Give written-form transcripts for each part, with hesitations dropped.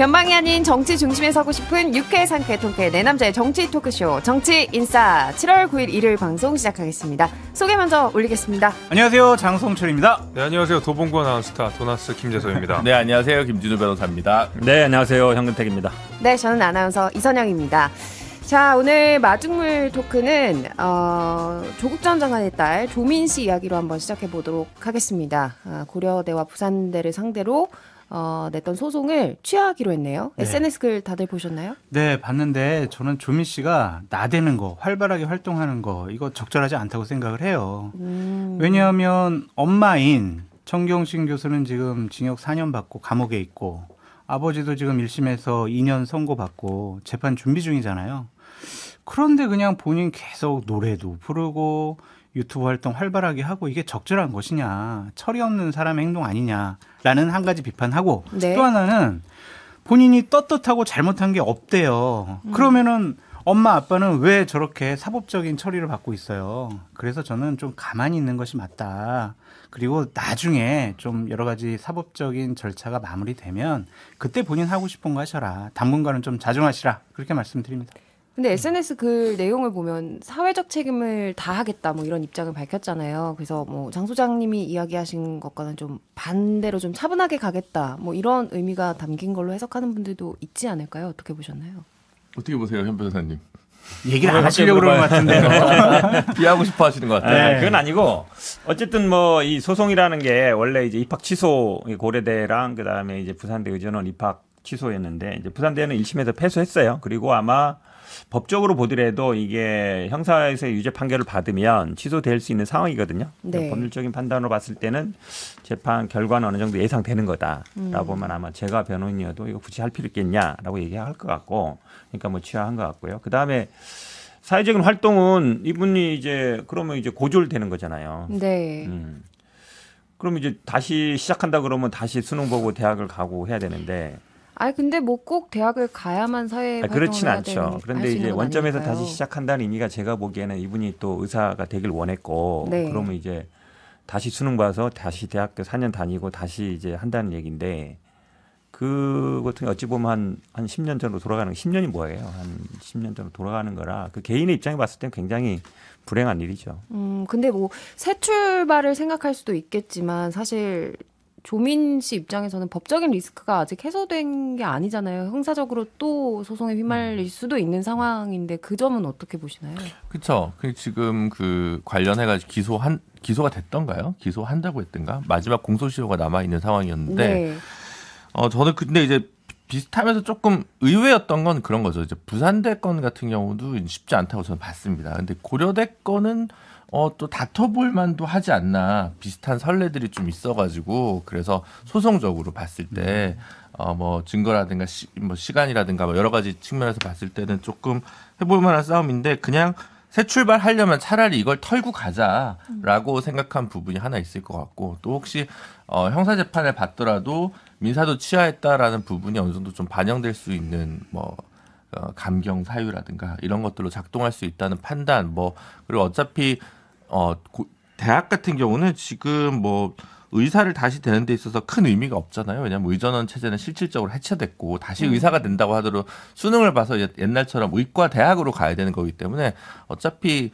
변방이 아닌 정치 중심에 서고 싶은 유쾌 상쾌 통쾌 내 남자의 정치 토크쇼 정치 인싸 7월 9일 일요일 방송 시작하겠습니다. 소개 먼저 올리겠습니다. 안녕하세요, 장성철입니다. 네, 안녕하세요. 도봉구 아나운스타 도나스 김재서입니다. 네, 안녕하세요. 김진우 변호사입니다. 네, 안녕하세요. 현근택입니다. 네, 저는 아나운서 이선영입니다. 자, 오늘 마중물 토크는 조국 전 장관의 딸 조민 씨 이야기로 한번 시작해 보도록 하겠습니다. 고려대와 부산대를 상대로 냈던 소송을 취하하기로 했네요. 네. SNS 글 다들 보셨나요? 네, 봤는데 저는 조민 씨가 나대는 거, 활발하게 활동하는 거 이거 적절하지 않다고 생각을 해요. 왜냐하면 엄마인 정경심 교수는 지금 징역 4년 받고 감옥에 있고 아버지도 지금 1심에서 2년 선고받고 재판 준비 중이잖아요. 그런데 그냥 본인 계속 노래도 부르고 유튜브 활동 활발하게 하고 이게 적절한 것이냐, 철이 없는 사람의 행동 아니냐라는 한 가지 비판하고 네. 또 하나는 본인이 떳떳하고 잘못한 게 없대요. 그러면은 엄마 아빠는 왜 저렇게 사법적인 처리를 받고 있어요. 그래서 저는 좀 가만히 있는 것이 맞다. 그리고 나중에 좀 여러 가지 사법적인 절차가 마무리되면 그때 본인 하고 싶은 거 하셔라. 당분간은 좀 자중하시라. 그렇게 말씀드립니다. 근데 SNS 글 내용을 보면 사회적 책임을 다하겠다 뭐 이런 입장을 밝혔잖아요. 그래서 뭐 장 소장님이 이야기하신 것과는 좀 반대로 좀 차분하게 가겠다 뭐 이런 의미가 담긴 걸로 해석하는 분들도 있지 않을까요? 어떻게 보셨나요? 어떻게 보세요, 현 변호사님? 얘기를 안 하시려고 그러는 것 같은데요. 피하고 싶어 하시는 것 같아요. 네, 그건 아니고 어쨌든 뭐 이 소송이라는 게 원래 이제 입학 취소 고려대랑 그다음에 이제 부산대 의전원 입학 취소였는데 이제 부산대는 1심에서 패소했어요. 그리고 아마 법적으로 보더라도 이게 형사에서의 유죄 판결을 받으면 취소될 수 있는 상황이거든요. 네. 법률적인 판단으로 봤을 때는 재판 결과는 어느 정도 예상되는 거다라고 하면 아마 제가 변호인이어도 이거 굳이 할 필요 있겠냐라고 얘기할 것 같고, 그러니까 뭐 취하한 것 같고요. 그 다음에 사회적인 활동은 이분이 이제 그러면 이제 고졸되는 거잖아요. 네. 그럼 이제 다시 시작한다 그러면 다시 수능 보고 대학을 가고 해야 되는데. 근데 뭐 꼭 대학을 가야만 사회 활동을 그렇진 해야 않죠. 그런데 이제 원점에서 다시 시작한다는 의미가 제가 보기에는 이분이 또 의사가 되길 원했고, 네. 그러면 이제 다시 수능 봐서 다시 대학교 4년 다니고 다시 이제 한다는 얘기인데, 그 같은 게 어찌 보면 한 10년 전으로 돌아가는, 10년이 뭐예요? 한 10년 전으로 돌아가는 거라 그 개인의 입장에 봤을 땐 굉장히 불행한 일이죠. 근데 뭐 새 출발을 생각할 수도 있겠지만 사실 조민 씨 입장에서는 법적인 리스크가 아직 해소된 게 아니잖아요. 형사적으로 또 소송에 휘말릴 수도 있는 상황인데 그 점은 어떻게 보시나요? 그렇죠. 지금 그 관련해가지고 기소가 됐던가요? 기소한다고 했던가? 마지막 공소시효가 남아 있는 상황이었는데, 네. 저는 근데 이제 비슷하면서 조금 의외였던 건 그런 거죠. 이제 부산대 건 같은 경우도 쉽지 않다고 저는 봤습니다. 근데 고려대 건은 또 다퉈볼 만도 하지 않나, 비슷한 선례들이 좀 있어가지고, 그래서 소송적으로 봤을 때 뭐 증거라든가 뭐 시간이라든가 뭐 여러 가지 측면에서 봤을 때는 조금 해볼 만한 싸움인데, 그냥 새 출발하려면 차라리 이걸 털고 가자라고 생각한 부분이 하나 있을 것 같고, 또 혹시 형사재판을 받더라도 민사도 취하했다라는 부분이 어느 정도 좀 반영될 수 있는 뭐 감경 사유라든가 이런 것들로 작동할 수 있다는 판단, 뭐 그리고 어차피 대학 같은 경우는 지금 뭐 의사를 다시 되는 데 있어서 큰 의미가 없잖아요. 왜냐하면 의전원 체제는 실질적으로 해체됐고 다시 의사가 된다고 하더라도 수능을 봐서 옛날처럼 의과 대학으로 가야 되는 거기 때문에 어차피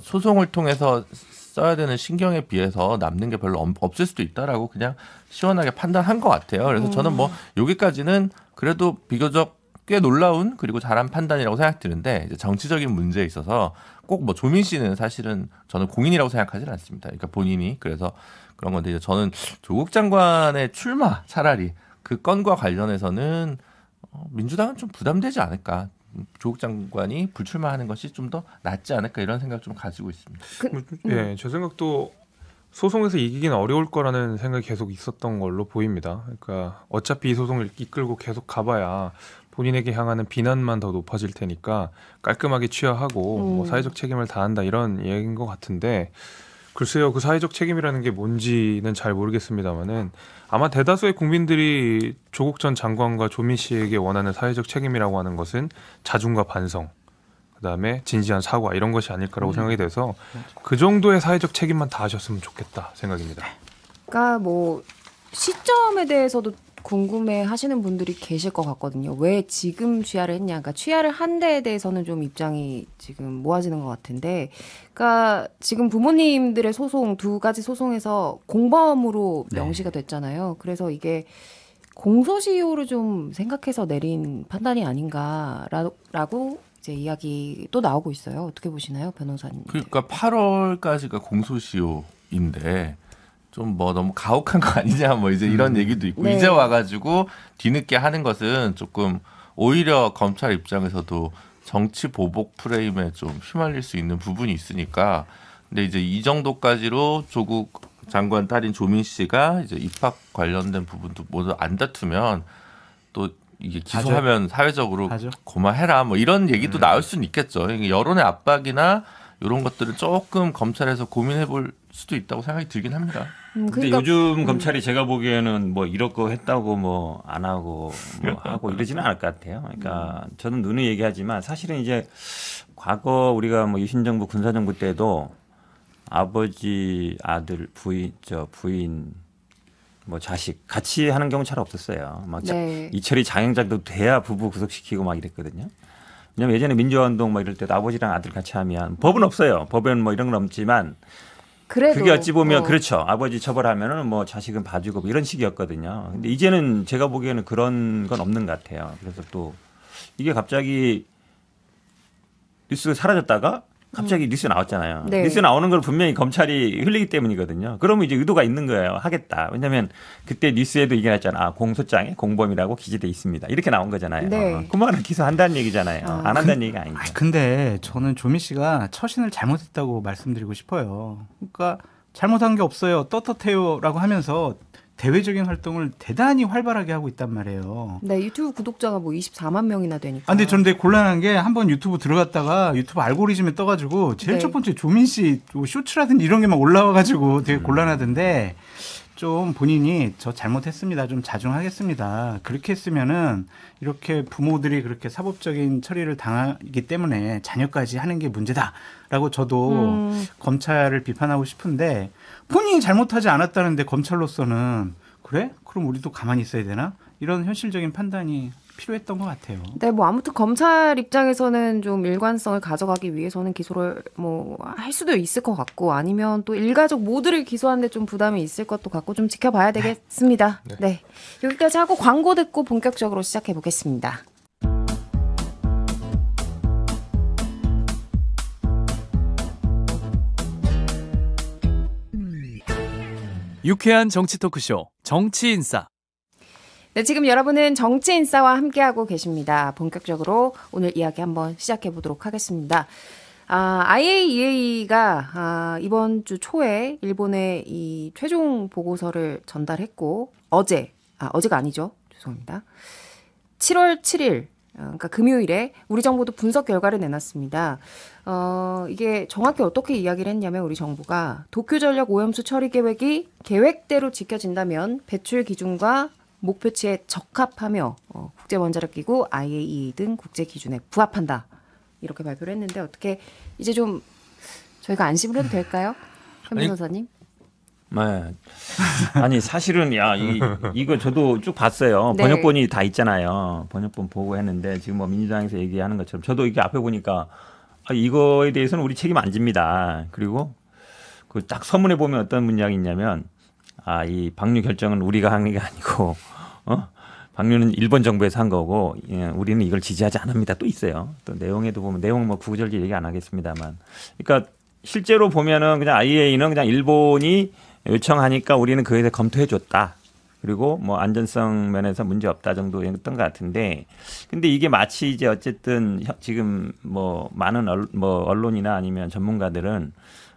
소송을 통해서 써야 되는 신경에 비해서 남는 게 별로 없을 수도 있다라고 그냥 시원하게 판단한 것 같아요. 그래서 저는 뭐 여기까지는 그래도 비교적 꽤 놀라운 그리고 잘한 판단이라고 생각드는데, 이제 정치적인 문제에 있어서 꼭 뭐 조민 씨는 사실은 저는 공인이라고 생각하지는 않습니다. 그러니까 본인이 그래서 그런 건데, 이제 저는 조국 장관의 출마 차라리 그 건과 관련해서는 민주당은 좀 부담되지 않을까. 조국 장관이 불출마하는 것이 좀 더 낫지 않을까, 이런 생각을 좀 가지고 있습니다. 예, 제 생각도 소송에서 이기기는 어려울 거라는 생각이 계속 있었던 걸로 보입니다. 그러니까 어차피 이 소송을 이끌고 계속 가봐야 본인에게 향하는 비난만 더 높아질 테니까 깔끔하게 취하하고 뭐 사회적 책임을 다한다 이런 얘기인 것 같은데, 글쎄요, 그 사회적 책임이라는 게 뭔지는 잘 모르겠습니다만은 아마 대다수의 국민들이 조국 전 장관과 조민 씨에게 원하는 사회적 책임이라고 하는 것은 자중과 반성, 그다음에 진지한 사과, 이런 것이 아닐 거라고 생각이 돼서 그 정도의 사회적 책임만 다 하셨으면 좋겠다 생각입니다. 그러니까 뭐 시점에 대해서도 궁금해 하시는 분들이 계실 것 같거든요. 왜 지금 취하를 했냐. 그러니까 취하를 한 데에 대해서는 좀 입장이 지금 모아지는 것 같은데, 그러니까 지금 부모님들의 소송, 두 가지 소송에서 공범으로 네. 명시가 됐잖아요. 그래서 이게 공소시효를 좀 생각해서 내린 판단이 아닌가라고 이제 이야기 또 나오고 있어요. 어떻게 보시나요, 변호사님? 그러니까 8월까지가 공소시효인데 좀 뭐 너무 가혹한 거 아니냐 뭐 이제 이런 얘기도 있고 네. 이제 와가지고 뒤늦게 하는 것은 조금 오히려 검찰 입장에서도 정치 보복 프레임에 좀 휘말릴 수 있는 부분이 있으니까 근데 이제 이 정도까지로 조국 장관 딸인 조민 씨가 이제 입학 관련된 부분도 모두 안 다투면 또 이게 기소하면 사회적으로 하죠. 고마해라 뭐 이런 얘기도 나올 수는 있겠죠. 이게 여론의 압박이나 이런 것들을 조금 검찰에서 고민해 볼 수도 있다고 생각이 들긴 합니다. 근데 그러니까 요즘 검찰이 제가 보기에는 뭐 이럴 거 했다고 뭐 안 하고 뭐 하고 이러지는 않을 것 같아요. 그러니까 저는 누누이 얘기하지만 사실은 이제 과거 우리가 뭐 유신정부 군사정부 때도 아버지, 아들, 부인 뭐 자식 같이 하는 경우 잘 없었어요. 막 네. 이철이 장영작도 돼야 부부 구속시키고 막 이랬거든요. 왜냐면 예전에 민주화운동 뭐 이럴 때도 아버지랑 아들 같이 하면 법은 없어요. 법에는 뭐 이런 건 없지만 그래도 그게 어찌 보면 그렇죠. 아버지 처벌하면은 뭐 자식은 봐주고 뭐 이런 식이었거든요. 근데 이제는 제가 보기에는 그런 건 없는 것 같아요. 그래서 또 이게 갑자기 뉴스가 사라졌다가 갑자기 뉴스 나왔잖아요. 네. 뉴스 나오는 걸 분명히 검찰이 흘리기 때문이거든요. 그러면 이제 의도가 있는 거예요. 하겠다. 왜냐하면 그때 뉴스에도 이게 나왔잖아. 아, 공소장에 공범이라고 기재돼 있습니다. 이렇게 나온 거잖아요. 네. 그만은 기소한다는 얘기잖아요. 안 한다는 얘기가 아니죠. 근데 저는 조민 씨가 처신을 잘못했다고 말씀드리고 싶어요. 그러니까 잘못한 게 없어요. 떳떳해요라고 하면서 대외적인 활동을 대단히 활발하게 하고 있단 말이에요. 네, 유튜브 구독자가 뭐 24만 명이나 되니까. 근데 저는 되게 곤란한 게 한번 유튜브 들어갔다가 유튜브 알고리즘에 떠가지고 제일 네. 첫 번째 조민 씨 쇼츠라든지 이런 게 막 올라와가지고 되게 곤란하던데 좀 본인이 저 잘못했습니다. 좀 자중하겠습니다. 그렇게 했으면은 이렇게 부모들이 그렇게 사법적인 처리를 당하기 때문에 자녀까지 하는 게 문제다라고 저도 검찰을 비판하고 싶은데 본인이 잘못하지 않았다는데 검찰로서는 그래? 그럼 우리도 가만히 있어야 되나? 이런 현실적인 판단이 필요했던 것 같아요. 네, 뭐 아무튼 검찰 입장에서는 좀 일관성을 가져가기 위해서는 기소를 뭐 할 수도 있을 것 같고 아니면 또 일가족 모두를 기소하는데 좀 부담이 있을 것도 같고 좀 지켜봐야 되겠습니다. 네. 여기까지 하고 광고 듣고 본격적으로 시작해 보겠습니다. 유쾌한 정치 토크쇼 정치인싸. 네, 지금 여러분은 정치인싸와 함께하고 계십니다. 본격적으로 오늘 이야기 한번 시작해 보도록 하겠습니다. IAEA가 이번 주 초에 일본에 이 최종 보고서를 전달했고 어제가 아니죠. 죄송합니다. 7월 7일 그러니까 금요일에 우리 정부도 분석 결과를 내놨습니다. 이게 정확히 어떻게 이야기를 했냐면 우리 정부가 도쿄전력 오염수 처리 계획이 계획대로 지켜진다면 배출 기준과 목표치에 적합하며 국제원자력기구 IAEA 등 국제 기준에 부합한다. 이렇게 발표를 했는데 어떻게 이제 좀 저희가 안심을 해도 될까요? 현 변호사님? 네. 아니 사실은 이거 저도 쭉 봤어요. 네. 번역본이 다 있잖아요. 번역본 보고 했는데 지금 뭐 민주당에서 얘기하는 것처럼 저도 이게 앞에 보니까 이거에 대해서는 우리 책임 안 집니다. 그리고 그 딱 서문에 보면 어떤 문장이 있냐면 이 방류 결정은 우리가 한 게 아니고 방류는 일본 정부에서 한 거고 우리는 이걸 지지하지 않습니다. 또 있어요. 또 내용에도 보면 내용 뭐 구구절절 얘기 안 하겠습니다만, 그러니까 실제로 보면은 그냥 IAEA는 그냥 일본이 요청하니까 우리는 그에 대해 검토해 줬다. 그리고 뭐 안전성 면에서 문제 없다 정도였던 것 같은데, 근데 이게 마치 이제 어쨌든 지금 뭐 많은 언론이나 아니면 전문가들은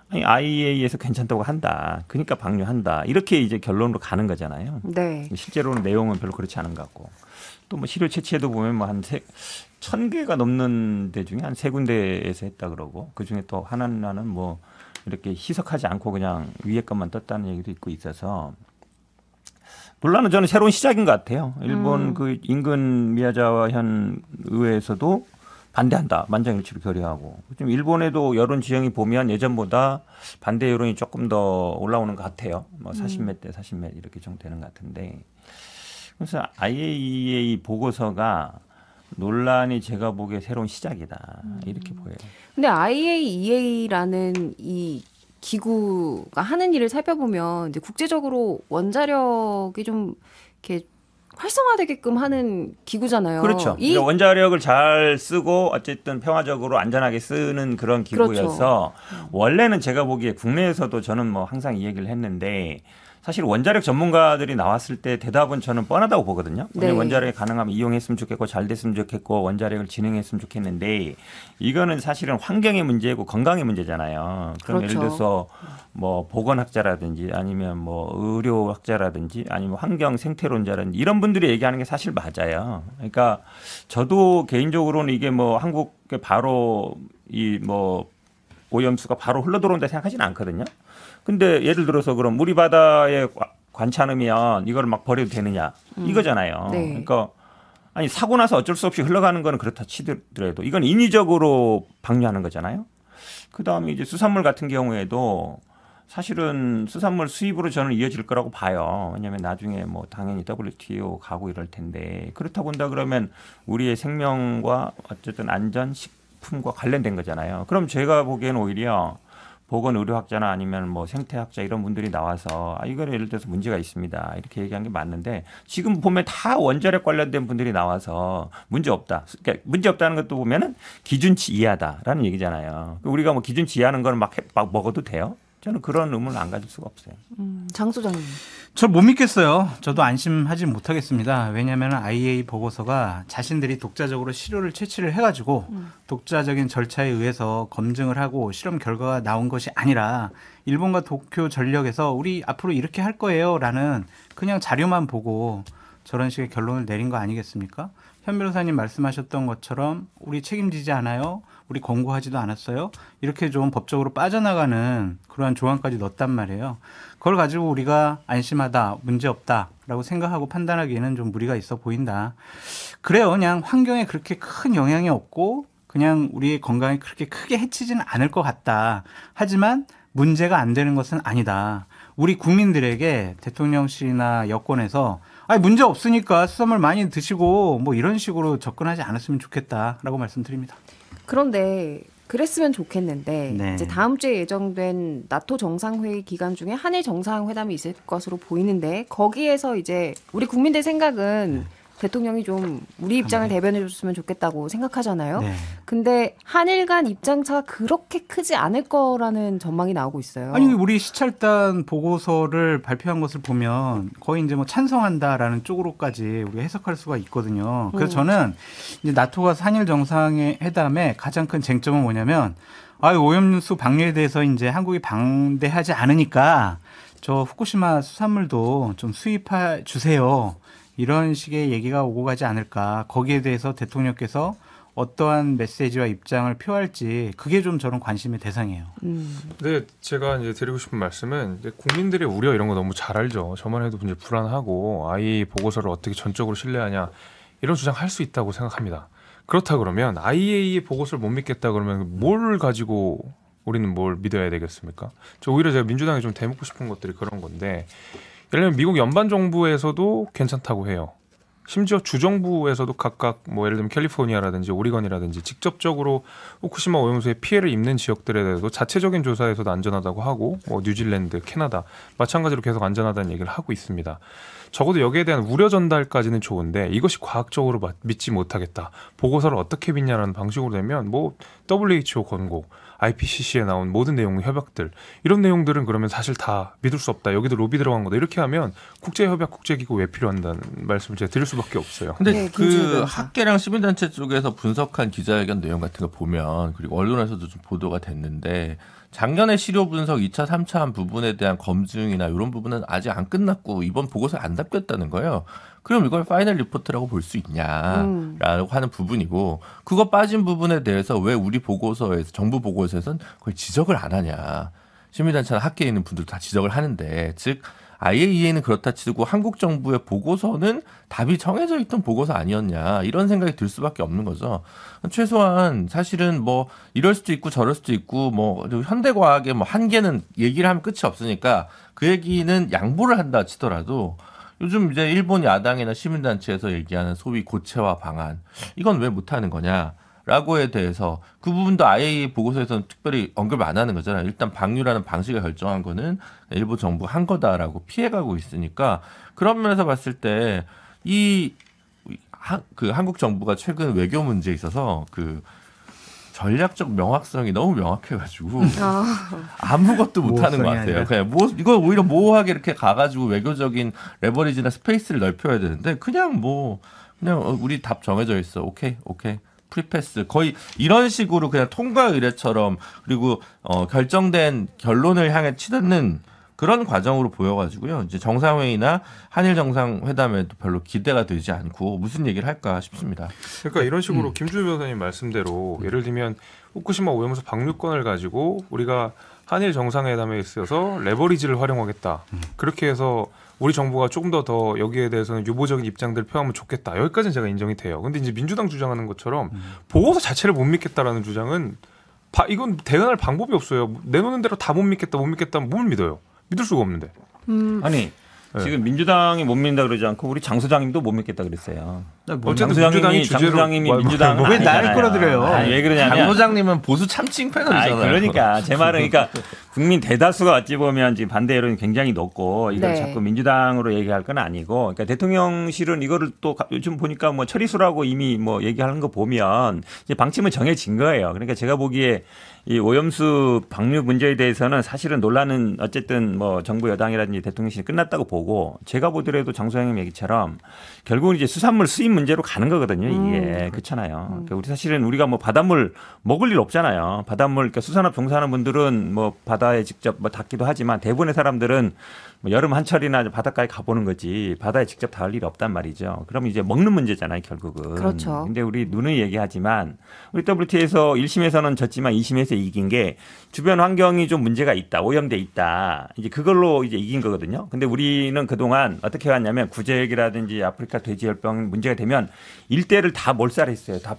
IAEA에서 괜찮다고 한다. 그러니까 방류한다. 이렇게 이제 결론으로 가는 거잖아요. 네. 실제로는 내용은 별로 그렇지 않은 것 같고. 또 뭐 시료 채취에도 보면 뭐 한 1,000개가 넘는 데 중에 한 3군데에서 했다 그러고, 그 중에 또 하나는 뭐 이렇게 희석하지 않고 그냥 위에 것만 떴다는 얘기도 있고 있어서 논란은 저는 새로운 시작인 것 같아요. 일본 그 인근 미야자와 현 의회에서도 반대한다. 만장일치로 결의하고. 좀 일본에도 여론 지형이 보면 예전보다 반대 여론이 조금 더 올라오는 것 같아요. 뭐 40몇 대 40몇 이렇게 정도 되는 것 같은데. 그래서 IAEA 보고서가 논란이 제가 보기에 새로운 시작이다 이렇게 보여요. 근데 IAEA라는 이 기구가 하는 일을 살펴보면 이제 국제적으로 원자력이 좀 이렇게 활성화되게끔 하는 기구잖아요. 그렇죠. 그러니까 원자력을 잘 쓰고 어쨌든 평화적으로 안전하게 쓰는 그런 기구여서 그렇죠. 원래는 제가 보기에 국내에서도 저는 뭐 항상 이 얘기를 했는데 사실 원자력 전문가들이 나왔을 때 대답은 저는 뻔하다고 보거든요. 네. 원자력이 가능하면 이용했으면 좋겠고 잘 됐으면 좋겠고 원자력을 진행했으면 좋겠는데 이거는 사실은 환경의 문제고 건강의 문제잖아요. 그럼 그렇죠. 예를 들어서 뭐 보건학자라든지 아니면 뭐 의료학자라든지 아니면 환경 생태론자라든지 이런 분들이 얘기하는 게 사실 맞아요. 그러니까 저도 개인적으로는 이게 뭐 한국에 바로 이 뭐 오염수가 바로 흘러 들어온다 생각하지는 않거든요. 근데 예를 들어서 그럼 우리 바다에 관찮으면 이걸 막 버려도 되느냐 이거잖아요. 네. 그러니까 아니 사고 나서 어쩔 수 없이 흘러가는 거는 그렇다 치더라도 이건 인위적으로 방류하는 거잖아요. 그다음에 이제 수산물 같은 경우에도 사실은 수산물 수입으로 저는 이어질 거라고 봐요. 왜냐하면 나중에 뭐 당연히 WTO 가고 이럴 텐데 그렇다 본다 그러면 우리의 생명과 어쨌든 안전 식품과 관련된 거잖아요. 그럼 제가 보기에는 오히려 보건의료학자나 아니면 뭐 생태학자 이런 분들이 나와서 이거는 예를 들어서 문제가 있습니다. 이렇게 얘기한 게 맞는데 지금 보면 다 원자력 관련된 분들이 나와서 문제 없다. 그러니까 문제 없다는 것도 보면은 기준치 이하다라는 얘기잖아요. 우리가 뭐 기준치 이하는 거는 막 먹어도 돼요? 저는 그런 의문을 안 가질 수가 없어요. 장 소장님. 저 못 믿겠어요. 저도 안심하지 못하겠습니다. 왜냐하면 IAEA 보고서가 자신들이 독자적으로 시료를 채취를 해가지고 독자적인 절차에 의해서 검증을 하고 실험 결과가 나온 것이 아니라 일본과 도쿄 전력에서 우리 앞으로 이렇게 할 거예요라는 그냥 자료만 보고 저런 식의 결론을 내린 거 아니겠습니까? 현 변호사님 말씀하셨던 것처럼 우리 책임지지 않아요? 우리 권고하지도 않았어요? 이렇게 좀 법적으로 빠져나가는 그러한 조항까지 넣었단 말이에요. 그걸 가지고 우리가 안심하다, 문제없다라고 생각하고 판단하기에는 좀 무리가 있어 보인다. 그래요. 그냥 환경에 그렇게 큰 영향이 없고 그냥 우리의 건강에 그렇게 크게 해치지는 않을 것 같다. 하지만 문제가 안 되는 것은 아니다. 우리 국민들에게 대통령실이나 여권에서 문제 없으니까 수산물 많이 드시고 뭐 이런 식으로 접근하지 않았으면 좋겠다라고 말씀드립니다. 그런데 그랬으면 좋겠는데 네. 이제 다음 주에 예정된 나토 정상회의 기간 중에 한일 정상회담이 있을 것으로 보이는데 거기에서 이제 우리 국민들 생각은 대통령이 좀 우리 입장을 대변해 줬으면 좋겠다고 생각하잖아요. 네. 근데 한일 간 입장차가 그렇게 크지 않을 거라는 전망이 나오고 있어요. 아니 우리 시찰단 보고서를 발표한 것을 보면 거의 이제 뭐 찬성한다라는 쪽으로까지 우리가 해석할 수가 있거든요. 그래서 저는 이제 나토가 한일 정상회담의 가장 큰 쟁점은 뭐냐면 오염수 방류에 대해서 이제 한국이 반대하지 않으니까 저 후쿠시마 수산물도 좀 수입해 주세요. 이런 식의 얘기가 오고 가지 않을까. 거기에 대해서 대통령께서 어떠한 메시지와 입장을 표할지 그게 좀 저는 관심의 대상이에요. 근데 제가 이제 드리고 싶은 말씀은 이제 국민들의 우려 이런 거 너무 잘 알죠. 저만 해도 이제 불안하고 IAEA 보고서를 어떻게 전적으로 신뢰하냐 이런 주장할 수 있다고 생각합니다. 그렇다 그러면 IAEA 보고서를 못 믿겠다 그러면 뭘 가지고 우리는 뭘 믿어야 되겠습니까? 저 오히려 제가 민주당에 좀 대묻고 싶은 것들이 그런 건데 예를 들면 미국 연방 정부에서도 괜찮다고 해요. 심지어 주정부에서도 각각 뭐 예를 들면 캘리포니아라든지 오리건이라든지 직접적으로 후쿠시마 오염수에 피해를 입는 지역들에 대해서도 자체적인 조사에서도 안전하다고 하고 뭐 뉴질랜드, 캐나다 마찬가지로 계속 안전하다는 얘기를 하고 있습니다. 적어도 여기에 대한 우려 전달까지는 좋은데 이것이 과학적으로 믿지 못하겠다. 보고서를 어떻게 믿냐라는 방식으로 되면 뭐 WHO 권고, IPCC에 나온 모든 내용 협약들 이런 내용들은 그러면 사실 다 믿을 수 없다. 여기도 로비 들어간 거다. 이렇게 하면 국제협약, 국제기구 왜 필요한다는 말씀을 제가 드릴 수밖에 없어요. 근데 네, 그 김준호 학계랑 시민단체 쪽에서 분석한 기자회견 내용 같은 거 보면 그리고 언론에서도 좀 보도가 됐는데 작년에 시료 분석 2차, 3차 부분에 대한 검증이나 이런 부분은 아직 안 끝났고 이번 보고서에 안 답겼다는 거예요. 그럼 이걸 파이널 리포트라고 볼 수 있냐라고 하는 부분이고 그거 빠진 부분에 대해서 왜 우리 보고서에서 정부 보고서에서는 그걸 지적을 안 하냐. 시민단체나 학계에 있는 분들도 다 지적을 하는데 즉 IAEA는 그렇다 치고 한국 정부의 보고서는 답이 정해져 있던 보고서 아니었냐 이런 생각이 들 수밖에 없는 거죠. 최소한 사실은 뭐 이럴 수도 있고 저럴 수도 있고 뭐 현대과학의 뭐 한계는 얘기를 하면 끝이 없으니까 그 얘기는 양보를 한다 치더라도 요즘 이제 일본 야당이나 시민단체에서 얘기하는 소위 고체화 방안, 이건 왜 못하는 거냐라고에 대해서 그 부분도 IAEA 보고서에서는 특별히 언급을 안 하는 거잖아요. 일단 방류라는 방식을 결정한 거는 일본 정부가 한 거다라고 피해가고 있으니까 그런 면에서 봤을 때 그 한국 정부가 최근 외교 문제에 있어서 그 전략적 명확성이 너무 명확해가지고 아무것도 못하는 것 같아요. 그냥 이거 오히려 모호하게 이렇게 가가지고 외교적인 레버리지나 스페이스를 넓혀야 되는데 그냥 우리 답 정해져 있어. 오케이 프리패스 거의 이런 식으로 그냥 통과 의례처럼 그리고 결정된 결론을 향해 치닫는 그런 과정으로 보여가지고요. 이제 정상회의나 한일 정상회담에도 별로 기대가 되지 않고 무슨 얘기를 할까 싶습니다. 그러니까 이런 식으로 김주희 변호사님 말씀대로 예를 들면 후쿠시마 오염수 방류권을 가지고 우리가 한일 정상회담에 있어서 레버리지를 활용하겠다. 그렇게 해서 우리 정부가 조금 더 여기에 대해서는 유보적인 입장들을 표하면 좋겠다. 여기까지는 제가 인정이 돼요. 근데 이제 민주당 주장하는 것처럼 보고서 자체를 못 믿겠다라는 주장은 이건 대응할 방법이 없어요. 내놓는 대로 다 못 믿겠다 하면 뭘 믿어요? 믿을 수가 없는데. 아니 지금 민주당이 못 믿는다 그러지 않고 우리 장 소장님도 못 믿겠다 그랬어요. 어쨌든 민주당이 장 소장님이 민주당 왜 나를 끌어들여요? 왜 그러냐면 장 소장님은 보수 참칭 패널이잖아요. 그러니까 제 말은 그러니까 국민 대다수가 어찌 보면 지금 반대 여론이 굉장히 높고 이걸 네. 자꾸 민주당으로 얘기할 건 아니고 그러니까 대통령실은 이거를 또 요즘 보니까 뭐 처리수라고 이미 뭐 얘기하는 거 보면 이제 방침은 정해진 거예요. 그러니까 제가 보기에 이 오염수 방류 문제에 대해서는 사실은 논란은 어쨌든 뭐 정부 여당이라든지 대통령실이 끝났다고 보고 제가 보더라도 장 소장님 얘기처럼 결국은 이제 수산물 수입 문제로 가는 거거든요. 이게 그렇잖아요. 그러니까 우리 사실은 우리가 뭐 바닷물 먹을 일 없잖아요. 바닷물 그러니까 수산업 종사하는 분들은 뭐 바다에 직접 뭐 닿기도 하지만 대부분의 사람들은 뭐 여름 한철이나 바닷가에 가보는 거지 바다에 직접 닿을 일이 없단 말이죠. 그럼 이제 먹는 문제잖아요, 결국은. 그렇죠. 근데 우리 누누이 얘기하지만 우리 WTO에서 1심에서는 졌지만 2심에서 이긴 게 주변 환경이 좀 문제가 있다, 오염돼 있다. 이제 그걸로 이제 이긴 거거든요. 근데 우리는 그동안 어떻게 해왔냐면 구제액이라든지 아프리카 돼지열병 문제가 되면 일대를 다 몰살했어요. 다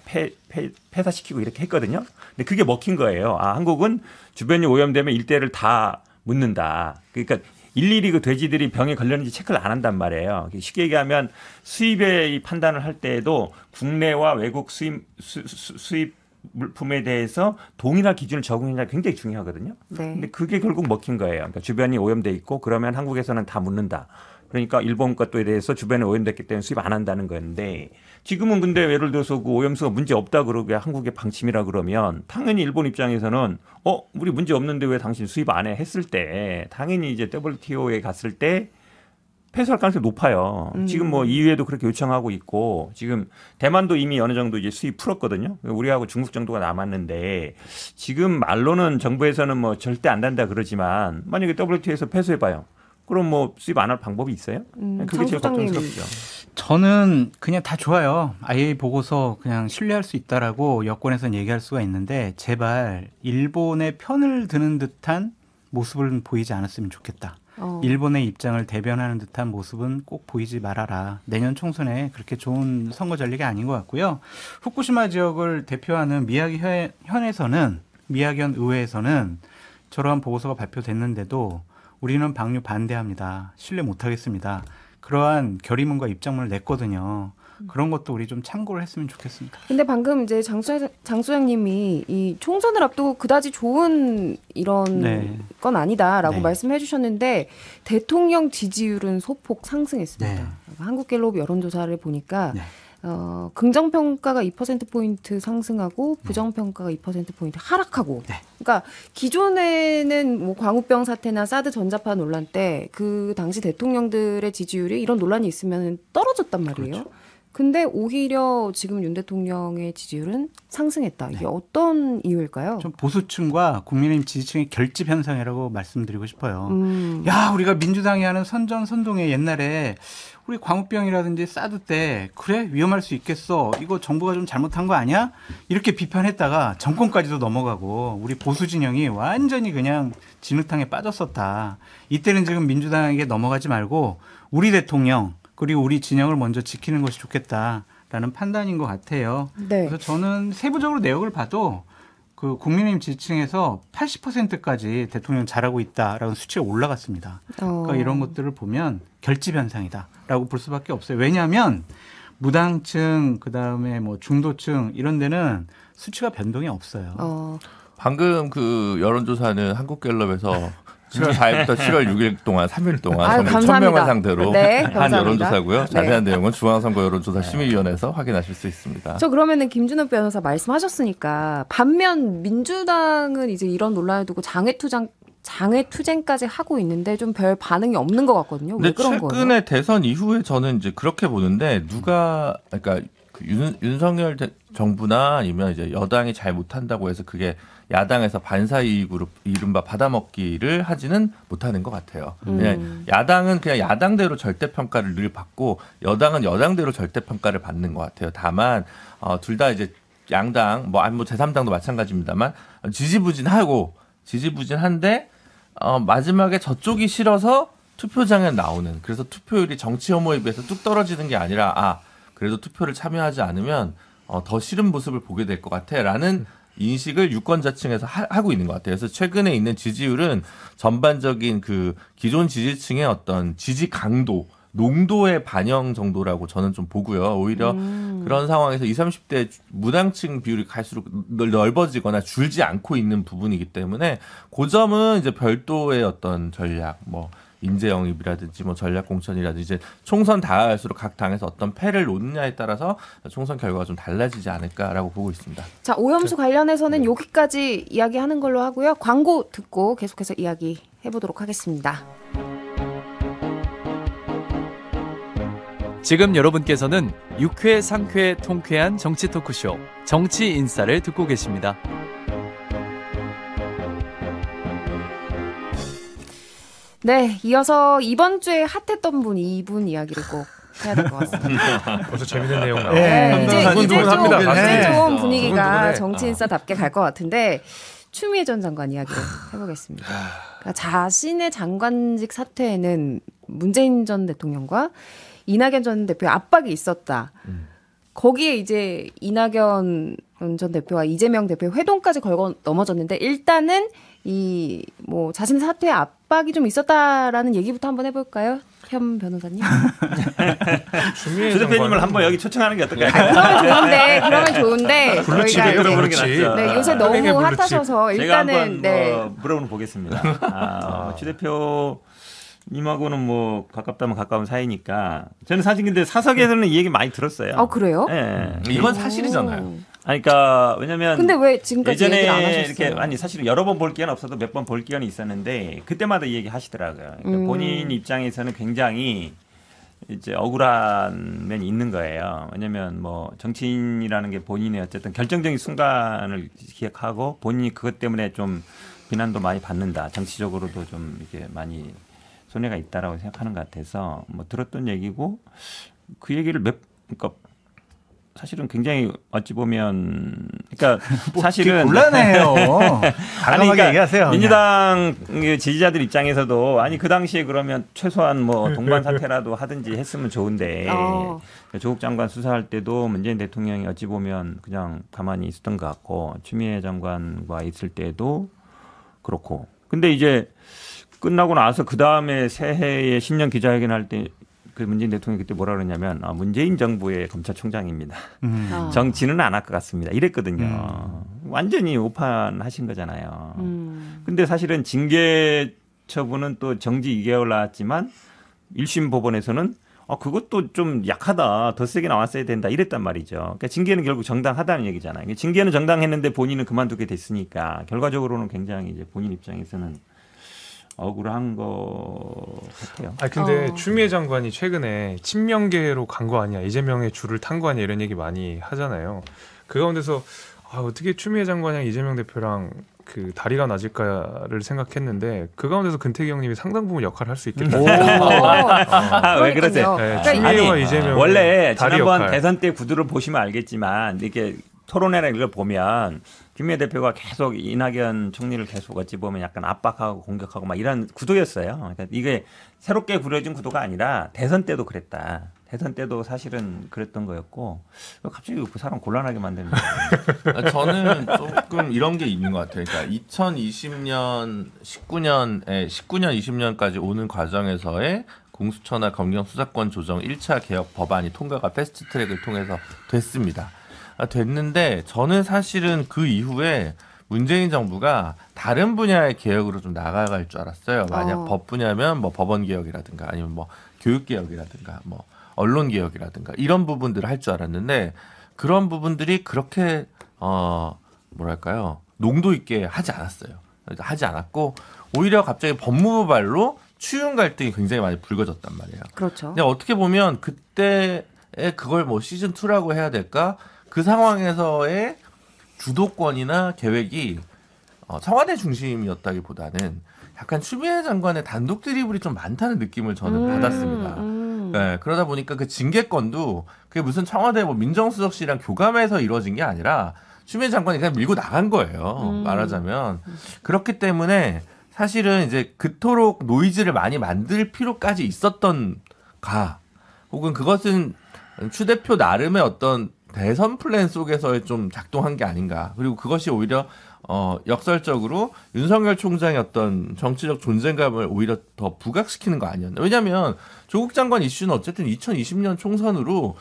폐사시키고 이렇게 했거든요. 근데 그게 먹힌 거예요. 한국은 주변이 오염되면 일대를 다 묻는다. 그러니까 일일이 그 돼지들이 병에 걸렸는지 체크를 안 한단 말이에요. 쉽게 얘기하면 수입의 판단을 할 때에도 국내와 외국 수입 물품에 대해서 동일한 기준을 적용하느냐 굉장히 중요하거든요. 네. 근데 그게 결국 먹힌 거예요. 그러니까 주변이 오염돼 있고 그러면 한국에서는 다 묻는다. 그러니까 일본 것도에 대해서 주변에 오염됐기 때문에 수입 안 한다는 건데 지금은 근데 예를 들어서 그 오염수가 문제 없다 그러고 한국의 방침이라 그러면 당연히 일본 입장에서는 우리 문제 없는데 왜 당신 수입 안 해 했을 때 당연히 이제 WTO에 갔을 때 패소할 가능성이 높아요. 지금 뭐 EU에도 그렇게 요청하고 있고 지금 대만도 이미 어느 정도 이제 수입 풀었거든요. 우리하고 중국 정도가 남았는데 지금 말로는 정부에서는 뭐 절대 안 된다 그러지만 만약에 WTO에서 패소해봐요. 그럼 뭐 수입 안 할 방법이 있어요? 그게 제일 걱정스럽죠. 저는 그냥 다 좋아요. IAEA 보고서 그냥 신뢰할 수 있다라고 여권에서는 얘기할 수가 있는데 제발 일본의 편을 드는 듯한 모습을 보이지 않았으면 좋겠다. 일본의 입장을 대변하는 듯한 모습은 꼭 보이지 말아라. 내년 총선에 그렇게 좋은 선거 전략이 아닌 것 같고요. 후쿠시마 지역을 대표하는 미야기현 의회에서는 저러한 보고서가 발표됐는데도 우리는 방류 반대합니다. 신뢰 못하겠습니다. 그러한 결의문과 입장문을 냈거든요. 그런 것도 우리 좀 참고를 했으면 좋겠습니다. 근데 방금 이제 장 소장님이 이 총선을 앞두고 그다지 좋은 이런 건 아니다라고 말씀해 주셨는데 대통령 지지율은 소폭 상승했습니다. 한국갤럽 여론조사를 보니까 긍정평가가 2%포인트 상승하고 부정평가가 2%포인트 하락하고 그러니까 기존에는 뭐 광우병 사태나 사드 전자파 논란 때 그 당시 대통령들의 지지율이 이런 논란이 있으면 떨어졌단 말이에요. 그렇죠. 근데 오히려 지금 윤 대통령의 지지율은 상승했다. 이게 어떤 이유일까요? 좀 보수층과 국민의힘 지지층의 결집 현상이라고 말씀드리고 싶어요. 야, 우리가 민주당이 하는 선전선동에 옛날에 우리 광우병이라든지 사드 때 그래? 위험할 수 있겠어. 이거 정부가 좀 잘못한 거 아니야? 이렇게 비판했다가 정권까지도 넘어가고 우리 보수 진영이 완전히 그냥 진흙탕에 빠졌었다. 이때는 지금 민주당에게 넘어가지 말고 우리 대통령 그리고 우리 진영을 먼저 지키는 것이 좋겠다라는 판단인 것 같아요. 그래서 저는 세부적으로 내역을 봐도 그 국민의힘 지지층에서 80%까지 대통령 잘하고 있다라는 수치가 올라갔습니다. 그러니까 이런 것들을 보면 결집현상이다라고 볼 수밖에 없어요. 왜냐하면 무당층 그다음에 뭐 중도층 이런 데는 수치가 변동이 없어요. 방금 그 여론조사는 한국갤럽에서 7월 4일부터 7월 6일 동안 3일 동안 아유, 1,000명을 상대로 네, 한 감사합니다. 여론조사고요. 자세한 네. 내용은 중앙선거 여론조사 심의위원회에서 확인하실 수 있습니다. 저 그러면은 김준호 변호사 말씀하셨으니까 반면 민주당은 이제 이런 논란을 두고 장외투쟁까지 하고 있는데 좀 별 반응이 없는 것 같거든요. 왜 근데 그런 거예요? 최근에 대선 이후에 저는 이제 그렇게 보는데 그러니까 그 윤석열 정부나 아니면 이제 여당이 잘 못한다고 해서 그게 야당에서 반사이익으로 이른바 받아먹기를 하지는 못하는 것 같아요. 그냥 야당은 그냥 야당대로 절대평가를 늘 받고 여당은 여당대로 절대평가를 받는 것 같아요. 다만 둘 다 이제 양당 뭐 제3당도 마찬가지입니다만 지지부진한데 마지막에 저쪽이 싫어서 투표장에 나오는 그래서 투표율이 정치 혐오에 비해서 뚝 떨어지는 게 아니라 그래도 투표를 참여하지 않으면 더 싫은 모습을 보게 될 것 같아라는 인식을 유권자층에서 하고 있는 것 같아요. 그래서 최근에 있는 지지율은 전반적인 그 기존 지지층의 어떤 지지 강도, 농도의 반영 정도라고 저는 좀 보고요. 오히려 그런 상황에서 20, 30대 무당층 비율이 갈수록 넓어지거나 줄지 않고 있는 부분이기 때문에 그 점은 이제 별도의 어떤 전략, 뭐 인재 영입이라든지 뭐 전략 공천이라든지 이제 총선 다할수록 각 당에서 어떤 패를 놓느냐에 따라서 총선 결과가 좀 달라지지 않을까라고 보고 있습니다. 자, 오염수 관련해서는 여기까지 이야기하는 걸로 하고요. 광고 듣고 계속해서 이야기 해보도록 하겠습니다. 지금 여러분께서는 6회, 상쾌, 통쾌한 정치 토크쇼 정치 인사를 듣고 계십니다. 네, 이어서 이번 주에 핫했던 분 이분 이야기를 꼭 해야 될 것 같습니다. 벌써 재밌는 내용 나오고. 네, 이제 좀 두근두근합니다. 분위기가 정치 인싸답게 갈 것 같은데 추미애 전 장관 이야기를 해보겠습니다. 그러니까 자신의 장관직 사퇴에는 문재인 전 대통령과 이낙연 전 대표의 압박이 있었다. 거기에 이제 이낙연 전 대표와 이재명 대표의 회동까지 걸고 넘어졌는데 일단은 이 뭐 자신 사퇴에 압박이 좀 있었다라는 얘기부터 한번 해볼까요, 현 변호사님? 주 대표님을 한번 여기 초청하는 게 어떨까요? 그러면 좋은데 블루칩에 저희가 끌어보는 게 낫죠. 네, 요새 너무 핫하셔서 제가 한번 일단은 네. 물어보는 보겠습니다. 주 대표님하고는 뭐 가깝다면 가까운 사이니까 저는 사실 근데 사석에서는 이 얘기 많이 들었어요. 그래요? 네. 이건 사실이잖아요. 아니, 그러니까 왜냐면 근데 왜 지금까지 예전에 얘기를 안 하셨어요? 이렇게 아니 사실은 여러 번 볼 기회는 없어도 몇 번 볼 기회는 있었는데 그때마다 이 얘기 하시더라고요. 그러니까 본인 입장에서는 굉장히 이제 억울한 면이 있는 거예요. 왜냐면 뭐 정치인이라는 게 본인의 어쨌든 결정적인 순간을 기억하고 본인이 그것 때문에 좀 비난도 많이 받는다. 정치적으로도 좀 이렇게 많이 손해가 있다라고 생각하는 것 같아서 뭐 들었던 얘기고 그 얘기를 그러니까 사실은 굉장히 어찌 보면 그러니까 사실은 곤란해요. 과감하게 얘기하세요. 민주당 지지자들 입장에서도 아니 그 당시에 그러면 최소한 뭐 동반 사퇴라도 하든지 했으면 좋은데 조국 장관 수사할 때도 문재인 대통령이 어찌 보면 그냥 가만히 있었던 것 같고 추미애 장관과 있을 때도 그렇고 근데 이제 끝나고 나서 그 다음에 새해에 신년 기자회견 할 때 그 문재인 대통령이 그때 뭐라 그러냐면 문재인 정부의 검찰총장입니다. 정치는 안 할 것 같습니다. 이랬거든요. 완전히 오판하신 거잖아요. 근데 사실은 징계 처분은 또 정지 2개월 나왔지만 1심 법원에서는 그것도 좀 약하다. 더 세게 나왔어야 된다. 이랬단 말이죠. 그러니까 징계는 결국 정당하다는 얘기잖아요. 징계는 정당했는데 본인은 그만두게 됐으니까 결과적으로는 굉장히 이제 본인 입장에서는 억울한 것 같아요. 근데 추미애 장관이 최근에 친명계로 간 거 아니야, 이재명의 줄을 탄 거 아니야 이런 얘기 많이 하잖아요. 그 가운데서 어떻게 추미애 장관이랑 이재명 대표랑 그 다리가 낮을까를 생각했는데 그 가운데서 근태기 형님이 상당 부분 역할을 할 수 있겠다. 왜 그러세요? 네, 추미애와 이재명 원래 다리 지난번 역할. 대선 때 구두를 보시면 알겠지만 이렇게 토론회나 이걸 보면 김미애 대표가 계속 이낙연 총리를 계속 어찌 보면 약간 압박하고 공격하고 막 이런 구도였어요. 그러니까 이게 새롭게 구려진 구도가 아니라 대선 때도 그랬다. 대선 때도 사실은 그랬던 거였고 갑자기 그 사람 곤란하게 만드는 거예요. 저는 조금 이런 게 있는 것 같아요. 그러니까 2020년, 19년, 20년까지 오는 과정에서의 공수처나 검경 수사권 조정 1차 개혁 법안이 통과가 패스트트랙을 통해서 됐습니다. 됐는데 저는 사실은 그 이후에 문재인 정부가 다른 분야의 개혁으로 좀 나아갈 줄 알았어요. 만약 법 분야면 뭐 법원 개혁이라든가 아니면 뭐 교육 개혁이라든가 뭐 언론 개혁이라든가 이런 부분들을 할 줄 알았는데 그런 부분들이 그렇게 뭐랄까요 농도 있게 하지 않았어요. 하지 않았고 오히려 갑자기 법무부 발로 추윤 갈등이 굉장히 많이 불거졌단 말이에요. 그렇죠. 근데 어떻게 보면 그때에 그걸 뭐 시즌 2라고 해야 될까? 그 상황에서의 주도권이나 계획이 청와대 중심이었다기보다는 약간 추미애 장관의 단독 드리블이 좀 많다는 느낌을 저는 받았습니다. 네, 그러다 보니까 그 징계권도 그게 무슨 청와대 뭐 민정수석실이랑 교감해서 이루어진 게 아니라 추미애 장관이 그냥 밀고 나간 거예요. 말하자면. 그렇기 때문에 사실은 이제 그토록 노이즈를 많이 만들 필요까지 있었던가 혹은 그것은 추 대표 나름의 어떤 대선 플랜 속에서의 좀 작동한 게 아닌가. 그리고 그것이 오히려 역설적으로 윤석열 총장의 어떤 정치적 존재감을 오히려 더 부각시키는 거 아니었나. 왜냐하면 조국 장관 이슈는 어쨌든 2020년 총선으로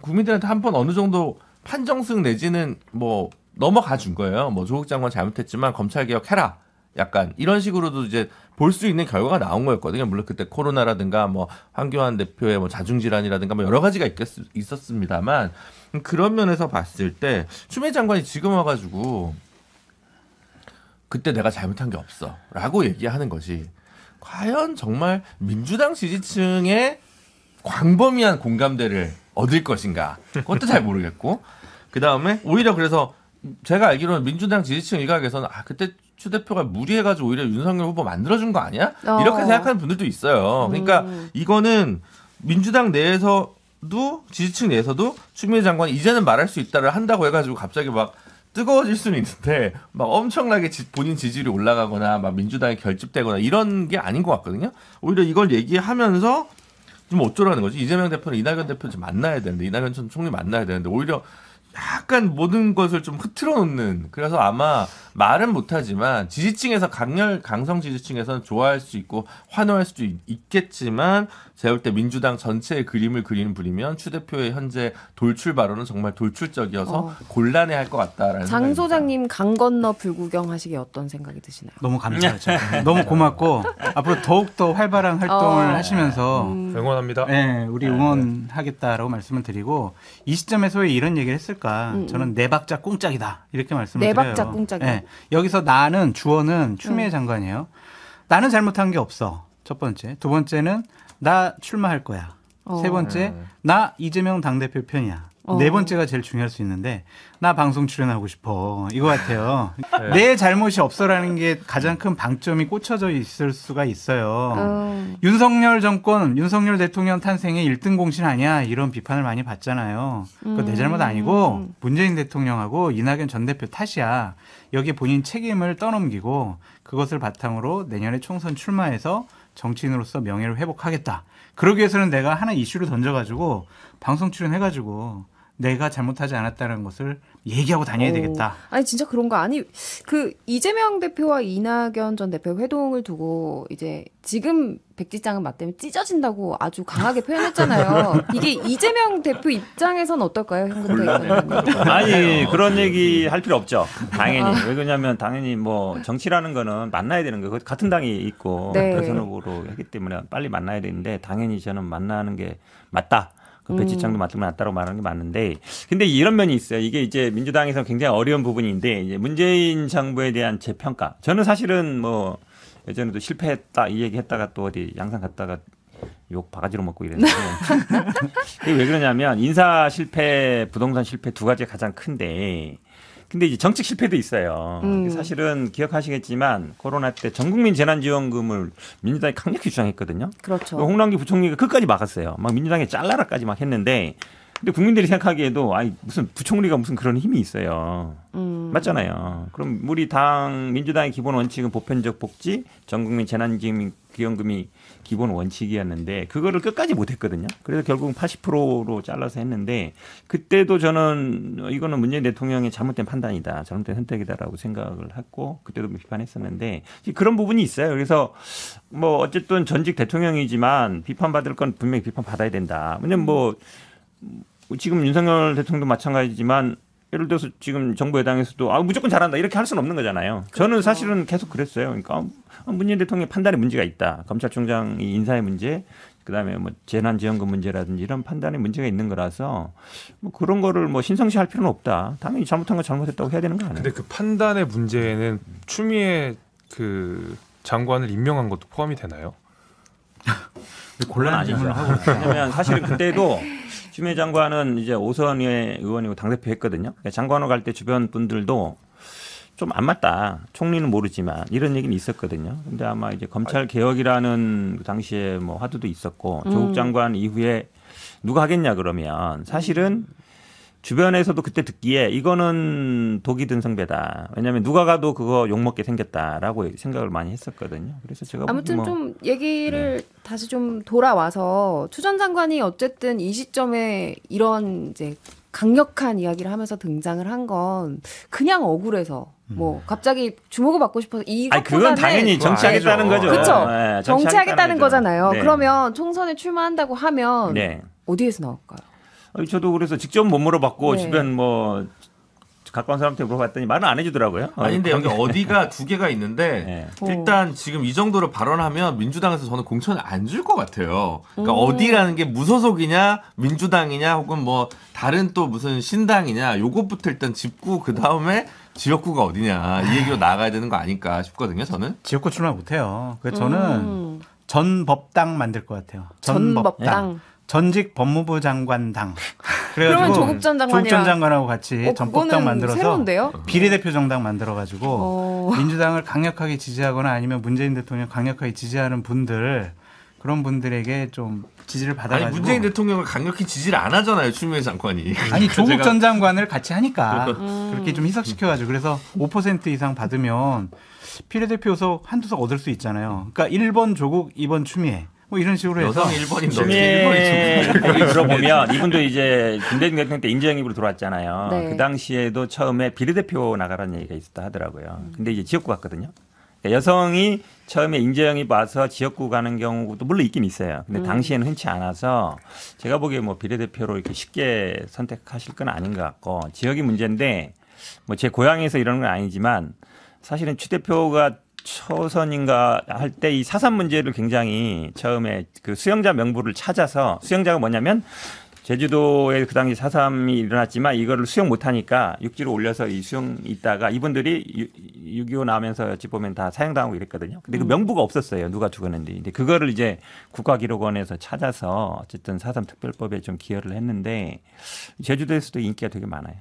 국민들한테 한 번 어느 정도 판정승 내지는 뭐 넘어가 준 거예요. 뭐 조국 장관 잘못했지만 검찰개혁해라. 약간 이런 식으로도 이제 볼 수 있는 결과가 나온 거였거든요. 물론 그때 코로나라든가 뭐 황교안 대표의 뭐 자중질환이라든가 뭐 여러 가지가 있었습니다만 그런 면에서 봤을 때 추미애 장관이 지금 와가지고 그때 내가 잘못한 게 없어라고 얘기하는 것이 과연 정말 민주당 지지층의 광범위한 공감대를 얻을 것인가 그것도 잘 모르겠고 그 다음에 오히려 그래서 제가 알기로는 민주당 지지층 일각에서는 그때 추 대표가 무리해가지고 오히려 윤석열 후보 만들어준 거 아니야? 이렇게 생각하는 분들도 있어요. 그러니까 이거는 민주당 내에서도 지지층 내에서도 추미애 장관이 이제는 말할 수 있다를 한다고 해가지고 갑자기 막 뜨거워질 수는 있는데 막 엄청나게 본인 지지율이 올라가거나 막 민주당이 결집되거나 이런 게 아닌 것 같거든요. 오히려 이걸 얘기하면서 좀 어쩌라는 거지. 이재명 대표는 이낙연 대표를 좀 만나야 되는데 이낙연 전 총리 만나야 되는데 오히려 약간 모든 것을 좀 흐트러 놓는 그래서 아마 말은 못하지만 지지층에서 강성 지지층에서는 좋아할 수 있고 환호할 수도 있겠지만 제가 볼 때 민주당 전체의 그림을 그리는 분이면 추 대표의 현재 돌출 발언은 정말 돌출적이어서 곤란해할 것 같다라는 장 소장님 강 건너 불구경 하시기에 어떤 생각이 드시나요? 너무 감사하죠. 너무 고맙고 앞으로 더욱더 활발한 활동을 하시면서 응원합니다. 네, 우리 응원하겠다라고 말씀을 드리고 이 시점에서 왜 이런 얘기를 했을까? 저는 네 박자 꽁짝이다 이렇게 말씀을 네 드려요. 박자 꽁짝이요? 네, 여기서 나는 주어는 추미애 장관이에요. 나는 잘못한 게 없어. 첫 번째. 두 번째는 나 출마할 거야. 세 번째, 나 이재명 당대표 편이야. 네 번째가 제일 중요할 수 있는데 나 방송 출연하고 싶어. 이거 같아요. 내 잘못이 없어라는 게 가장 큰 방점이 꽂혀져 있을 수가 있어요. 윤석열 정권, 윤석열 대통령 탄생의 1등 공신 아니야. 이런 비판을 많이 받잖아요. 그거 내 잘못 아니고 문재인 대통령하고 이낙연 전 대표 탓이야. 여기에 본인 책임을 떠넘기고 그것을 바탕으로 내년에 총선 출마해서 정치인으로서 명예를 회복하겠다. 그러기 위해서는 내가 하나 이슈를 던져가지고 방송 출연해가지고 내가 잘못하지 않았다는 것을 얘기하고 다녀야 되겠다. 아니 진짜 그런 거 아니 그 이재명 대표와 이낙연 전 대표 회동을 두고 이제 지금 백지장은 맞대면 찢어진다고 아주 강하게 표현했잖아요. 이게 이재명 대표 입장에선 어떨까요, 현근택 의원님? 아니 그런 얘기 할 필요 없죠. 당연히 왜 그러냐면 당연히 뭐 정치라는 거는 만나야 되는 거예요. 같은 당이 있고 네. 대선 후보로 했기 때문에 빨리 만나야 되는데 당연히 저는 만나는 게 맞다. 그 배치장도 맞으면 낫다고 말하는 게 맞는데 근데 이런 면이 있어요. 이게 이제 민주당에서 굉장히 어려운 부분인데 이제 문재인 정부에 대한 재평가. 저는 사실은 뭐 예전에도 실패했다 이 얘기했다가 또 어디 양산 갔다가 욕 바가지로 먹고 이랬는데 이게 왜 그러냐면 인사 실패, 부동산 실패 두 가지가 가장 큰데 근데 이제 정책 실패도 있어요. 사실은 기억하시겠지만 코로나 때 전국민 재난지원금을 민주당이 강력히 주장했거든요. 그렇죠. 홍남기 부총리가 끝까지 막았어요. 막 민주당에 잘라라까지 막 했는데 근데 국민들이 생각하기에도 아니 무슨 부총리가 무슨 그런 힘이 있어요. 맞잖아요. 그럼 우리 당 민주당의 기본 원칙은 보편적 복지, 전국민 재난기금이 기본 원칙이었는데 그거를 끝까지 못했거든요. 그래서 결국 80%로 잘라서 했는데 그때도 저는 이거는 문재인 대통령의 잘못된 판단이다, 잘못된 선택이다라고 생각을 했고 그때도 비판했었는데 그런 부분이 있어요. 그래서 뭐 어쨌든 전직 대통령이지만 비판받을 건 분명히 비판받아야 된다. 왜냐면 뭐 지금 윤석열 대통령도 마찬가지지만 예를 들어서 지금 정부 여당에서도 무조건 잘한다 이렇게 할 수는 없는 거잖아요. 저는 사실은 계속 그랬어요. 그러니까 문재인 대통령의 판단에 문제가 있다. 검찰총장이 인사의 문제, 그다음에 뭐 재난지원금 문제라든지 이런 판단에 문제가 있는 거라서 뭐 그런 거를 뭐 신성시할 필요는 없다. 당연히 잘못한 건 잘못했다고 해야 되는 거 아니에요? 근데 그 판단의 문제에는 추미애 그 장관을 임명한 것도 포함이 되나요? 곤란한 질문을 하고 있어요. 왜냐하면 사실은 그때도 추미애 장관은 이제 오선 의원이고 당대표 했거든요. 그러니까 장관으로 갈 때 주변 분들도 좀 안 맞다. 총리는 모르지만 이런 얘기는 있었거든요. 근데 아마 이제 검찰 개혁이라는 그 당시에 뭐 화두도 있었고 조국 장관 이후에 누가 하겠냐 그러면 사실은 주변에서도 그때 듣기에 이거는 독이 든 성배다. 왜냐하면 누가 가도 그거 욕먹게 생겼다라고 생각을 많이 했었거든요. 그래서 제가 아무튼 뭐 좀 얘기를 다시 좀 돌아와서 추 전 장관이 어쨌든 이 시점에 이런 이제 강력한 이야기를 하면서 등장을 한 건 그냥 억울해서 뭐 갑자기 주목을 받고 싶어서 이것보다는 그건 당연히 정치하겠다는 거죠. 그렇죠. 네, 정치하겠다는 거죠. 거잖아요. 네. 그러면 총선에 출마한다고 하면 네. 어디에서 나올까요? 저도 그래서 직접 못 물어봤고 네. 주변 뭐 가까운 사람한테 물어봤더니 말은 안 해주더라고요. 아니 근데 여기 어디가 두 개가 있는데 네. 일단 지금 이 정도로 발언하면 민주당에서 저는 공천을 안 줄 것 같아요. 그러니까 음. 어디라는 게 무소속이냐 민주당이냐 혹은 뭐 다른 또 무슨 신당이냐 요것부터 일단 짚고 그 다음에 지역구가 어디냐 이 얘기로 나가야 되는 거 아닐까 싶거든요. 저는. 지역구 출마 못해요. 그래서 저는 전법당 만들 것 같아요. 전법당. 전직 법무부 장관당. 그러면 조국 전 장관이랑 조국 전 장관하고 같이 전법당 그거는 만들어서 새로운데요? 비례대표 정당 만들어가지고 민주당을 강력하게 지지하거나 아니면 문재인 대통령 강력하게 지지하는 분들 그런 분들에게 좀 지지를 받아가지고 아니 문재인 대통령을 강력히 지지를 안 하잖아요. 추미애 장관이. 아니 조국 제가- 전 장관을 같이 하니까 그렇게 좀 희석시켜가지고 그래서 5% 이상 받으면 비례대표석 한두 석 얻을 수 있잖아요. 그러니까 1번 조국, 2번 추미애 뭐 이런 식으로 해서 여성 1번인데 추미애 얘기 들어보면 이분도 이제 김대중 대통령 때 인재영 입으로 들어왔잖아요. 네. 그 당시에도 처음에 비례대표 나가라는 얘기가 있었다 하더라고요. 근데 이제 지역구 갔거든요. 그러니까 여성이 처음에 인재영이 와서 지역구 가는 경우도 물론 있긴 있어요. 근데 당시에는 흔치 않아서 제가 보기에 뭐 비례대표로 이렇게 쉽게 선택하실 건 아닌 것 같고 지역이 문제인데 뭐 제 고향에서 이러는 건 아니지만 사실은 추 대표가 초선인가 할 때 이 4.3 문제를 굉장히 처음에 그 수영자 명부를 찾아서 수영자가 뭐냐면 제주도에 그 당시 4.3이 일어났지만 이거를 수영 못하니까 육지로 올려서 이 수영 있다가 이분들이 6.25 나오면서 어찌 보면 다 사형당하고 이랬거든요. 근데 그 명부가 없었어요. 누가 죽었는지. 근데 그거를 이제 국가기록원에서 찾아서 어쨌든 4.3 특별법에 좀 기여를 했는데 제주도에서도 인기가 되게 많아요.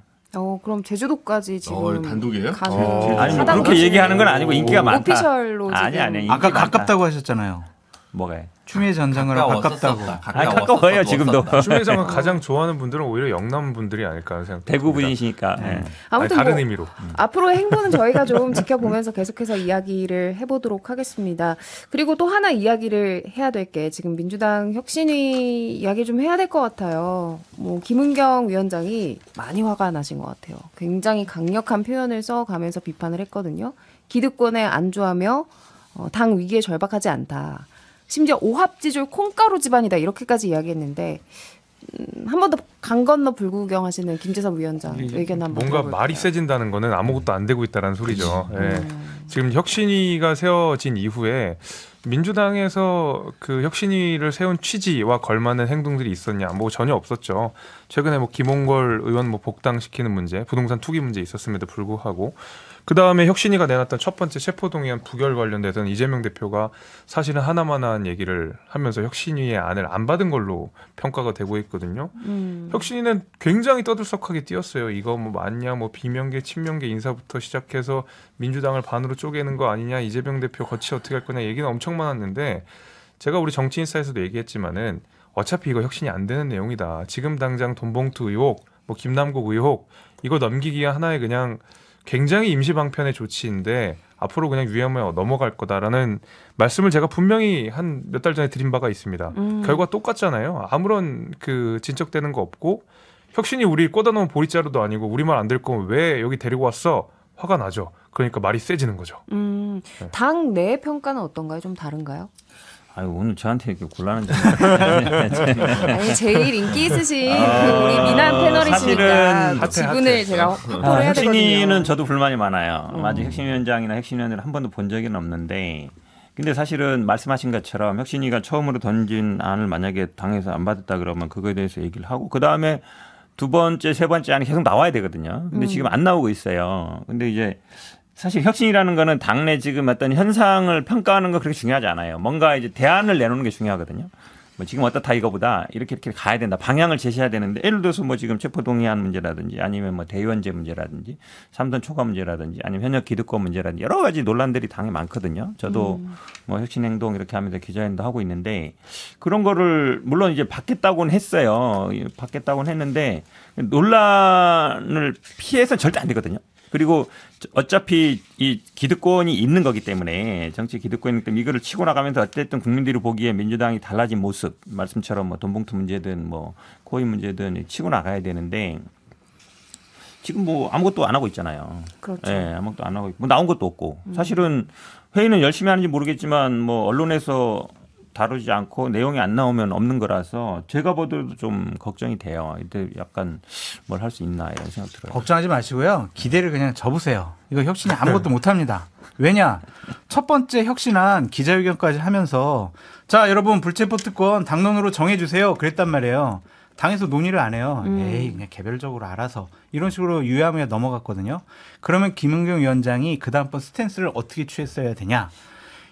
그럼 제주도까지 지금 단독이에요? 가는 아니 뭐 하다가 그렇게 얘기하는 건 아니고 인기가 많다. 오피셜로 아니 지금. 아니. 아까 인기 많다. 가깝다고 하셨잖아요. 뭐가요? 추미애 전 장관하고 가깝다고. 아니, 가까워요, 지금도. 추미애 장관 가장 좋아하는 분들은 오히려 영남 분들이 아닐까 하는 생각. 대구 분이시니까. 예. 아무튼 다른 뭐 의미로. 앞으로의 행보는 저희가 좀 지켜보면서 계속해서 이야기를 해보도록 하겠습니다. 그리고 또 하나 이야기를 해야 될 게 지금 민주당 혁신위 이야기 좀 해야 될 것 같아요. 뭐 김은경 위원장이 많이 화가 나신 것 같아요. 굉장히 강력한 표현을 써가면서 비판을 했거든요. 기득권에 안주하며 당 위기에 절박하지 않다. 심지어 오합지졸 콩가루 집안이다 이렇게까지 이야기했는데 한 번 더 강 건너 불구경하시는 김재섭 위원장 의견 한번 뭔가 들어볼게요. 말이 세진다는 거는 아무것도 안 되고 있다는 소리죠. 예. 지금 혁신위가 세워진 이후에 민주당에서 그 혁신위를 세운 취지와 걸맞는 행동들이 있었냐? 뭐 전혀 없었죠. 최근에 뭐 김홍걸 의원 뭐 복당시키는 문제, 부동산 투기 문제 있었음에도 불구하고 그 다음에 혁신위가 내놨던 첫 번째 체포동의안 부결 관련돼서는 이재명 대표가 사실은 하나만한 얘기를 하면서 혁신위의 안을 안 받은 걸로 평가가 되고 있거든요. 혁신위는 굉장히 떠들썩하게 뛰었어요. 이거 뭐 맞냐, 뭐 비명계, 친명계 인사부터 시작해서 민주당을 반으로 쪼개는 거 아니냐, 이재명 대표 거치 어떻게 할 거냐 얘기는 엄청 많았는데 제가 우리 정치인사에서도 얘기했지만은 어차피 이거 혁신이 안 되는 내용이다. 지금 당장 돈봉투 의혹, 뭐 김남국 의혹 이거 넘기기가 하나의 그냥 굉장히 임시방편의 조치인데 앞으로 그냥 유야무야 넘어갈 거다라는 말씀을 제가 분명히 한 몇 달 전에 드린 바가 있습니다. 결과 똑같잖아요. 아무런 그 진척되는 거 없고 혁신이 우리 꽂아놓은 보리자루도 아니고 우리 말 안 될 거면 왜 여기 데리고 왔어? 화가 나죠. 그러니까 말이 세지는 거죠. 당 내 평가는 어떤가요? 좀 다른가요? 아유, 오늘 저한테 이렇게 곤란한지. 아니, 제일 인기 있으신 우리 미남 패널이시니까 사실은 그 지분을 제가 확보를 해야 되거든요. 혁신위는 저도 불만이 많아요. 아직 혁신위원장이나 혁신위원을 한 번도 본 적은 없는데, 근데 사실은 말씀하신 것처럼 혁신위가 처음으로 던진 안을 만약에 당에서 안 받았다 그러면 그거에 대해서 얘기를 하고 그 다음에 두 번째, 세 번째 안이 계속 나와야 되거든요. 근데 지금 안 나오고 있어요. 근데 이제 사실 혁신이라는 거는 당내 지금 어떤 현상을 평가하는 거 그렇게 중요하지 않아요. 뭔가 이제 대안을 내놓는 게 중요하거든요. 뭐 지금 어떻다 이거보다 이렇게 가야 된다. 방향을 제시해야 되는데 예를 들어서 뭐 지금 체포동의안 문제라든지 아니면 뭐 대의원제 문제라든지 3선 초과 문제라든지 아니면 현역 기득권 문제라든지 여러 가지 논란들이 당에 많거든요. 저도 뭐 혁신행동 이렇게 하면서 기자회견도 하고 있는데 그런 거를 물론 이제 받겠다고는 했어요. 받겠다고는 했는데 논란을 피해서는 절대 안 되거든요. 그리고 어차피 이 기득권이 있는 거기 때문에 정치 기득권이기 때문에 이거를 치고 나가면서 어쨌든 국민들이 보기에 민주당이 달라진 모습 말씀처럼 뭐 돈봉투 문제든 뭐 코인 문제든 치고 나가야 되는데 지금 뭐 아무것도 안 하고 있잖아요. 그렇죠. 예, 아무것도 안 하고 있고 뭐 나온 것도 없고 사실은 회의는 열심히 하는지 모르겠지만 뭐 언론에서 다루지 않고 내용이 안 나오면 없는 거라서 제가 보더라도 좀 걱정이 돼요. 이때 약간 뭘 할 수 있나 이런 생각 들어요. 걱정하지 마시고요. 기대를 그냥 접으세요. 이거 혁신이 아무것도 못합니다. 왜냐? 첫 번째 혁신안 기자회견까지 하면서 자 여러분 불체포 특권 당론으로 정해주세요. 그랬단 말이에요. 당에서 논의를 안 해요. 에이 그냥 개별적으로 알아서 이런 식으로 유야무야 넘어갔거든요. 그러면 김은경 위원장이 그 다음번 스탠스를 어떻게 취했어야 되냐?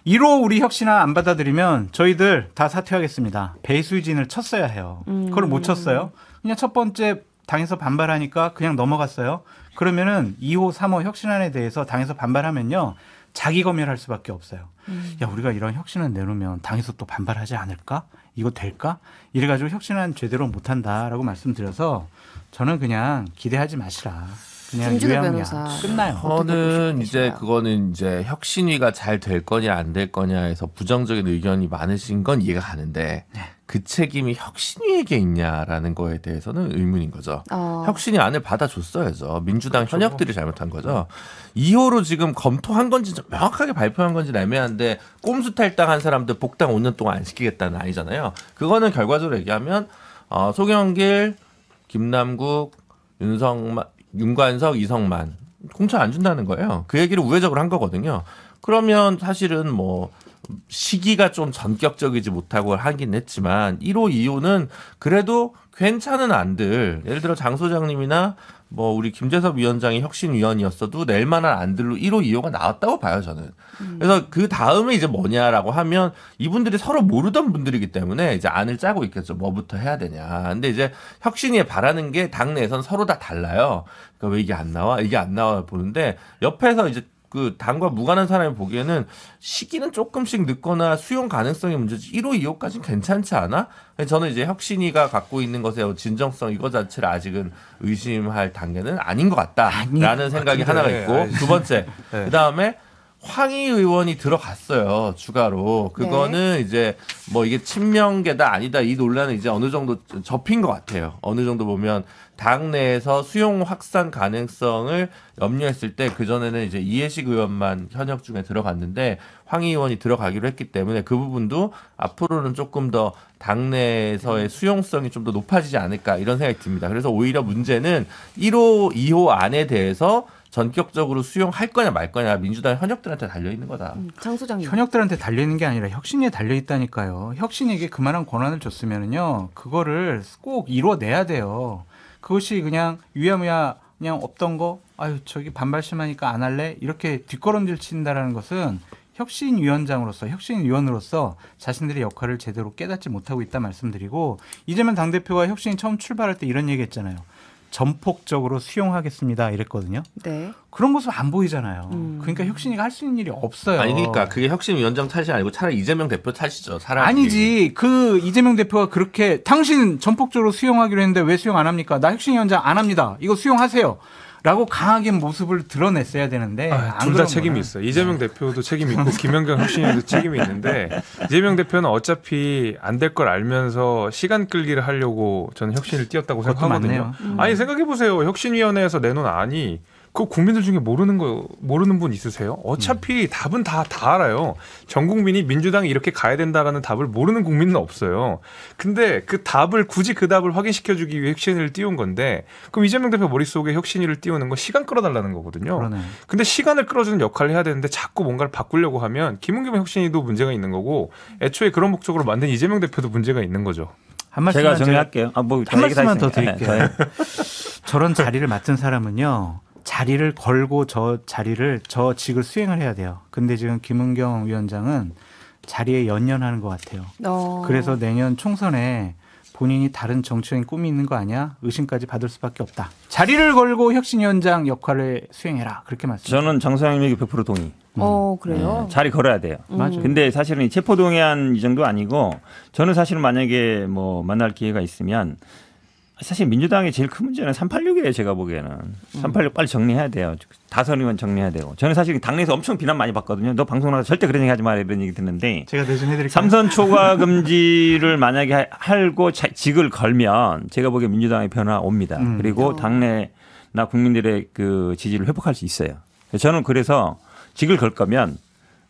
1호 우리 혁신안 안 받아들이면 저희들 다 사퇴하겠습니다. 배수진을 쳤어야 해요. 그걸 못 쳤어요. 그냥 첫 번째 당에서 반발하니까 그냥 넘어갔어요. 그러면은 2호, 3호 혁신안에 대해서 당에서 반발하면요. 자기 검열할 수밖에 없어요. 야 우리가 이런 혁신안 내놓으면 당에서 또 반발하지 않을까? 이거 될까? 이래가지고 혁신안 제대로 못한다라고 말씀드려서 저는 그냥 기대하지 마시라. 그냥 김준호 유야무야. 변호사. 끝나요. 저는 이제 보십니까? 그거는 이제 혁신위가 잘 될 거냐 안 될 거냐에서 부정적인 의견이 많으신 건 이해가 가는데 그 책임이 혁신위에게 있냐라는 거에 대해서는 의문인 거죠. 혁신위 안을 받아줬어야죠. 민주당 현역들이 잘못한 거죠. 2호로 지금 검토한 건지 좀 명확하게 발표한 건지는 애매한데 꼼수 탈당한 사람들 복당 5년 동안 안 시키겠다는 아니잖아요. 그거는 결과적으로 얘기하면 송영길, 김남국, 윤관석, 이성만 공천 안 준다는 거예요. 그 얘기를 우회적으로 한 거거든요. 그러면 사실은 뭐 시기가 좀 전격적이지 못하고 하긴 했지만 1호, 2호는 그래도 괜찮은 안들 예를 들어 장 소장님이나 뭐 우리 김재섭 위원장이 혁신위원이었어도 낼 만한 안들로 1호, 2호가 나왔다고 봐요 저는. 그래서 그 다음에 이제 뭐냐라고 하면 이분들이 서로 모르던 분들이기 때문에 이제 안을 짜고 있겠죠. 뭐부터 해야 되냐. 근데 이제 혁신위에 바라는 게 당내에선 서로 다 달라요. 그러니까 왜 이게 안 나와? 이게 안 나와 보는데 옆에서 이제 그 당과 무관한 사람이 보기에는 시기는 조금씩 늦거나 수용 가능성이 문제지 1호, 2호까지는 괜찮지 않아? 저는 이제 혁신위가 갖고 있는 것의 진정성 이거 자체를 아직은 의심할 단계는 아닌 것 같다라는 생각이 하나가 있고 두 번째 그다음에 황희 의원이 들어갔어요 추가로 그거는 이제 뭐 이게 친명계다 아니다 이 논란은 이제 어느 정도 접힌 것 같아요. 어느 정도 보면 당내에서 수용 확산 가능성을 염려했을 때 그전에는 이제 이해식 의원만 현역 중에 들어갔는데 황희 의원이 들어가기로 했기 때문에 그 부분도 앞으로는 조금 더 당내에서의 수용성이 좀 더 높아지지 않을까 이런 생각이 듭니다. 그래서 오히려 문제는 1호, 2호 안에 대해서 전격적으로 수용할 거냐 말 거냐 민주당 현역들한테 달려있는 거다. 장 소장님. 현역들한테 달려있는 게 아니라 혁신위에 달려있다니까요. 혁신에게 그만한 권한을 줬으면은요. 그거를 꼭 이뤄내야 돼요. 그것이 그냥 유야무야 그냥 없던 거 아유 저기 반발 심하니까 안 할래 이렇게 뒷걸음질 친다라는 것은 혁신위원장으로서 혁신위원으로서 자신들의 역할을 제대로 깨닫지 못하고 있다 말씀드리고 이재명 당대표가 혁신이 처음 출발할 때 이런 얘기했잖아요. 전폭적으로 수용하겠습니다 이랬거든요. 네. 그런 모습 안 보이잖아요. 그러니까 혁신이가 할 수 있는 일이 없어요. 아니 그러니까 그게 혁신위원장 탓이 아니고 차라리 이재명 대표 탓이죠. 차라리. 아니지. 그 이재명 대표가 그렇게 당신 전폭적으로 수용하기로 했는데 왜 수용 안 합니까? 나 혁신위원장 안 합니다. 이거 수용하세요. 라고 강하게 모습을 드러냈어야 되는데 둘 다 책임이 있어요. 이재명 대표도 책임이 있고 김연경 혁신위원도 책임이 있는데 이재명 대표는 어차피 안 될 걸 알면서 시간 끌기를 하려고 저는 혁신을 띄웠다고 그것도 생각하거든요. 맞네요. 아니 생각해보세요. 혁신위원회에서 내놓은 안이 그 국민들 중에 모르는 분 있으세요? 어차피 답은 다 알아요. 전 국민이 민주당이 이렇게 가야 된다라는 답을 모르는 국민은 없어요. 근데 그 답을 굳이 그 답을 확인시켜주기 위해 혁신위를 띄운 건데 그럼 이재명 대표 머릿속에 혁신위를 띄우는 건 시간 끌어달라는 거거든요. 그러네. 근데 시간을 끌어주는 역할을 해야 되는데 자꾸 뭔가를 바꾸려고 하면 김은겸 혁신위도 문제가 있는 거고 애초에 그런 목적으로 만든 이재명 대표도 문제가 있는 거죠. 한 말씀만 제가 정리할게요. 한 말씀만 더 드릴게요. 네, 저런 자리를 맡은 사람은요. 자리를 걸고 저 직을 수행을 해야 돼요. 근데 지금 김은경 위원장은 자리에 연연하는 것 같아요. 그래서 내년 총선에 본인이 다른 정치적인 꿈이 있는 거 아니야? 의심까지 받을 수밖에 없다. 자리를 걸고 혁신위원장 역할을 수행해라. 그렇게 말씀드립니다. 저는 장소영에게 100% 동의. 그래요? 네, 자리 걸어야 돼요. 맞아요. 근데 사실은 이 체포동의안 이 정도 아니고 저는 사실은 만약에 뭐 만날 기회가 있으면 사실 민주당의 제일 큰 문제는 386이에요. 제가 보기에는. 386 빨리 정리해야 돼요. 다선 의원 정리해야 되고. 저는 사실 당내에서 엄청 비난 많이 받거든요. 너 방송 나가서 절대 그런 얘기 하지 마라 이런 얘기 듣는데. 제가 대신 해드릴게요. 삼선 초과 금지를 만약에 하고 직을 걸면 제가 보기에 민주당의 변화 옵니다. 그리고 당내나 국민들의 그 지지를 회복할 수 있어요. 저는 그래서 직을 걸 거면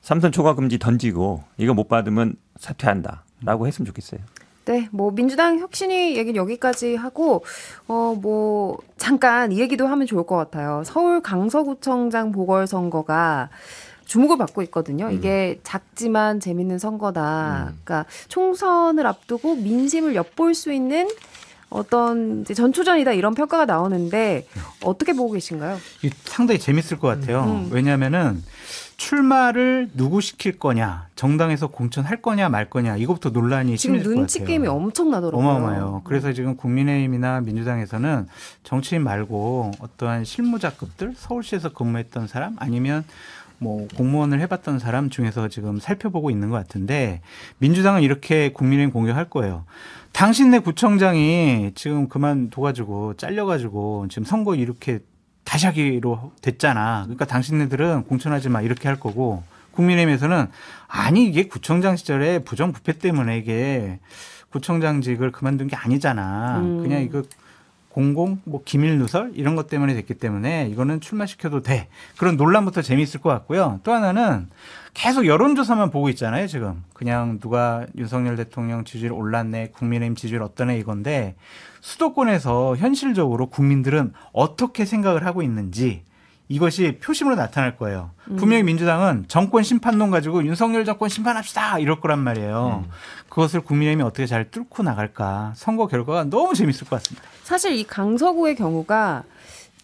삼선 초과 금지 던지고 이거 못 받으면 사퇴한다라고 했으면 좋겠어요. 네, 뭐 민주당 혁신위 얘기는 여기까지 하고 뭐 잠깐 이 얘기도 하면 좋을 것 같아요. 서울 강서구청장 보궐선거가 주목을 받고 있거든요. 이게 작지만 재밌는 선거다. 그러니까 총선을 앞두고 민심을 엿볼 수 있는 어떤 이제 전초전이다 이런 평가가 나오는데 어떻게 보고 계신가요? 상당히 재밌을 것 같아요. 왜냐하면은 출마를 누구 시킬 거냐, 정당에서 공천할 거냐 말 거냐 이것부터 논란이 지금 심해질 것 같아요. 눈치 게임이 엄청 나더라고요. 어마어마해요. 그래서 지금 국민의힘이나 민주당에서는 정치인 말고 어떠한 실무자급들, 서울시에서 근무했던 사람 아니면 뭐 공무원을 해봤던 사람 중에서 지금 살펴보고 있는 것 같은데 민주당은 이렇게 국민의힘 공격할 거예요. 당신네 구청장이 지금 그만둬가지고 잘려가지고 지금 선거 이렇게 다시 하기로 됐잖아. 그러니까 당신네들은 공천하지 마 이렇게 할 거고 국민의힘에서는 아니 이게 구청장 시절에 부정부패 때문에 이게 구청장직을 그만둔 게 아니잖아. 그냥 이거 공공 뭐 기밀 누설 이런 것 때문에 됐기 때문에 이거는 출마시켜도 돼. 그런 논란부터 재미있을 것 같고요. 또 하나는 계속 여론조사만 보고 있잖아요. 지금 그냥 누가 윤석열 대통령 지지율 올랐네, 국민의힘 지지율 어떠네 이건데 수도권에서 현실적으로 국민들은 어떻게 생각을 하고 있는지 이것이 표심으로 나타날 거예요. 분명히 민주당은 정권 심판론 가지고 윤석열 정권 심판합시다 이럴 거란 말이에요. 그것을 국민의힘이 어떻게 잘 뚫고 나갈까. 선거 결과가 너무 재밌을 것 같습니다. 사실 이 강서구의 경우가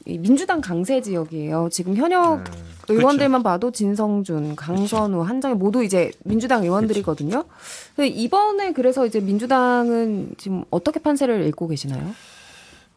이 민주당 강세 지역이에요. 지금 현역 의원들만 봐도 진성준, 강선우, 한정희 모두 이제 민주당 의원들이거든요. 근데 이번에 그래서 이제 민주당은 지금 어떻게 판세를 읽고 계시나요?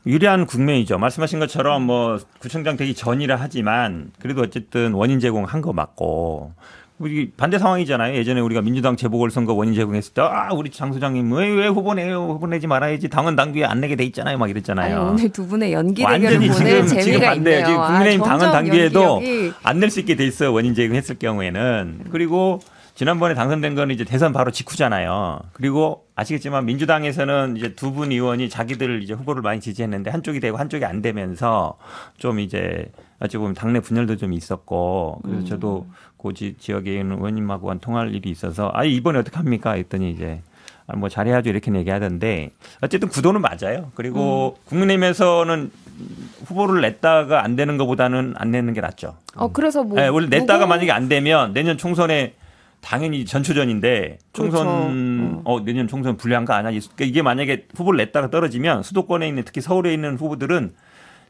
유리한 국면이죠. 말씀하신 것처럼 뭐 구청장 되기 전이라 하지만 그래도 어쨌든 원인 제공한 거 맞고 우리 반대 상황이잖아요. 예전에 우리가 민주당 재보궐선거 원인 제공했을 때 우리 장 소장님 왜 후보 내요? 후보 내지 말아야지. 당원 당규에 안 내게 돼 있잖아요. 막 이랬잖아요. 아니, 오늘 두 분의 연기 대결을 완전히 보낼 지금 재미가 반대예요. 있네요. 지금 국민의힘 당원 점점 당규에도 연기. 안 낼 수 있게 돼 있어요. 원인 제공했을 경우에는. 그리고 지난번에 당선된 거는 이제 대선 바로 직후잖아요. 그리고 아시겠지만 민주당에서는 이제 두 분 의원이 자기들 이제 후보를 많이 지지했는데 한쪽이 되고 한쪽이 안 되면서 좀 이제 어찌 보면 당내 분열도 좀 있었고 그래서 저도 그 지역에 있는 의원님하고 통화할 일이 있어서 이번에 어떻게 합니까? 했더니 이제 뭐 잘해야죠 이렇게 얘기하던데 어쨌든 구도는 맞아요. 그리고 국민의힘에서는 후보를 냈다가 안 되는 것보다는 안 내는 게 낫죠. 그래서 뭐 네, 원래 냈다가 만약에 안 되면 내년 총선에 당연히 전초전인데 총선 그렇죠. 내년 총선 불리한 거 아니야? 그러니까 이게 만약에 후보를 냈다가 떨어지면 수도권에 있는 특히 서울에 있는 후보들은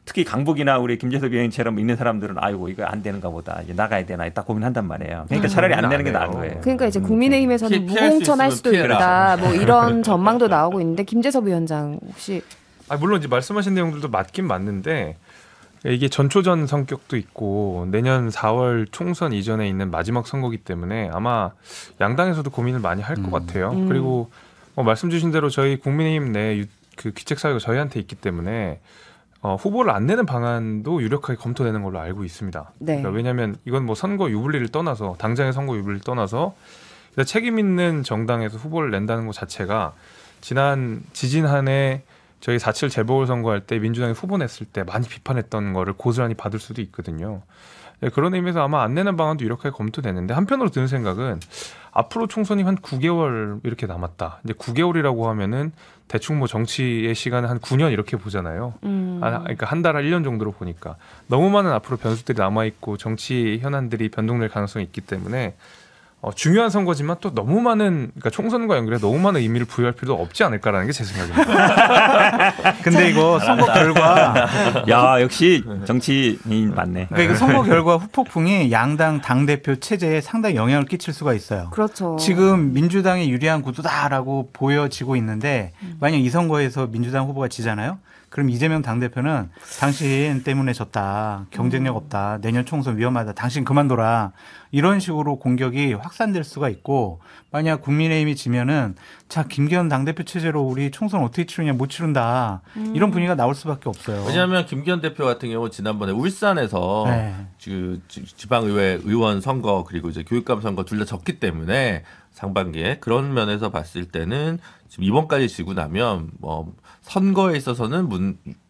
특히 강북이나 우리 김재섭 의원처럼 있는 사람들은 아이고 이거 안 되는가 보다 이제 나가야 되나 딱 고민한단 말이에요. 그러니까 차라리 안 내는 게 나은 거예요. 그러니까 이제 국민의힘에서는 피할 수 무공천할 있으면 수도 피해라. 있다. 뭐 이런 전망도 나오고 있는데 김재섭 위원장 혹시 물론 이제 말씀하신 내용들도 맞긴 맞는데 이게 전초전 성격도 있고 내년 4월 총선 이전에 있는 마지막 선거기 때문에 아마 양당에서도 고민을 많이 할 것 같아요. 그리고 말씀 주신 대로 저희 국민의힘 내 그 귀책 사유가 저희한테 있기 때문에 후보를 안 내는 방안도 유력하게 검토되는 걸로 알고 있습니다. 네. 그러니까 왜냐하면 이건 뭐 선거 유불리를 떠나서 당장의 선거 유불리를 떠나서 책임 있는 정당에서 후보를 낸다는 것 자체가 지지난해 저희 4.7 재보궐선거할 때 민주당이 후보 냈을 때 많이 비판했던 거를 고스란히 받을 수도 있거든요. 네, 그런 의미에서 아마 안 내는 방안도 유력하게 검토되는데 한편으로 드는 생각은 앞으로 총선이 한 9개월 이렇게 남았다. 이제 9개월이라고 하면은 대충 뭐 정치의 시간을 한 9년 이렇게 보잖아요. 그러니까 한 달, 1년 정도로 보니까 너무 많은 앞으로 변수들이 남아있고 정치 현안들이 변동될 가능성이 있기 때문에 중요한 선거지만 또 너무 많은 그러니까 총선과 연결해 너무 많은 의미를 부여할 필요도 없지 않을까라는 게 제 생각입니다. 근데 이거 선거 결과 야 역시 정치인 맞네. 그러니까 이거 선거 결과 후폭풍이 양당 당대표 체제에 상당히 영향을 끼칠 수가 있어요. 그렇죠. 지금 민주당이 유리한 구도다라고 보여지고 있는데 만약 이 선거에서 민주당 후보가 지잖아요. 그럼 이재명 당대표는 당신 때문에 졌다. 경쟁력 없다. 내년 총선 위험하다. 당신 그만둬라. 이런 식으로 공격이 확산될 수가 있고 만약 국민의힘이 지면은 자 김기현 당대표 체제로 우리 총선 어떻게 치르냐 못 치른다. 이런 분위기가 나올 수밖에 없어요. 왜냐하면 김기현 대표 같은 경우 지난번에 울산에서 네. 지방의회 의원 선거 그리고 이제 교육감 선거 둘 다 졌기 때문에 상반기에 그런 면에서 봤을 때는 지금 이번까지 지고 나면 뭐 선거에 있어서는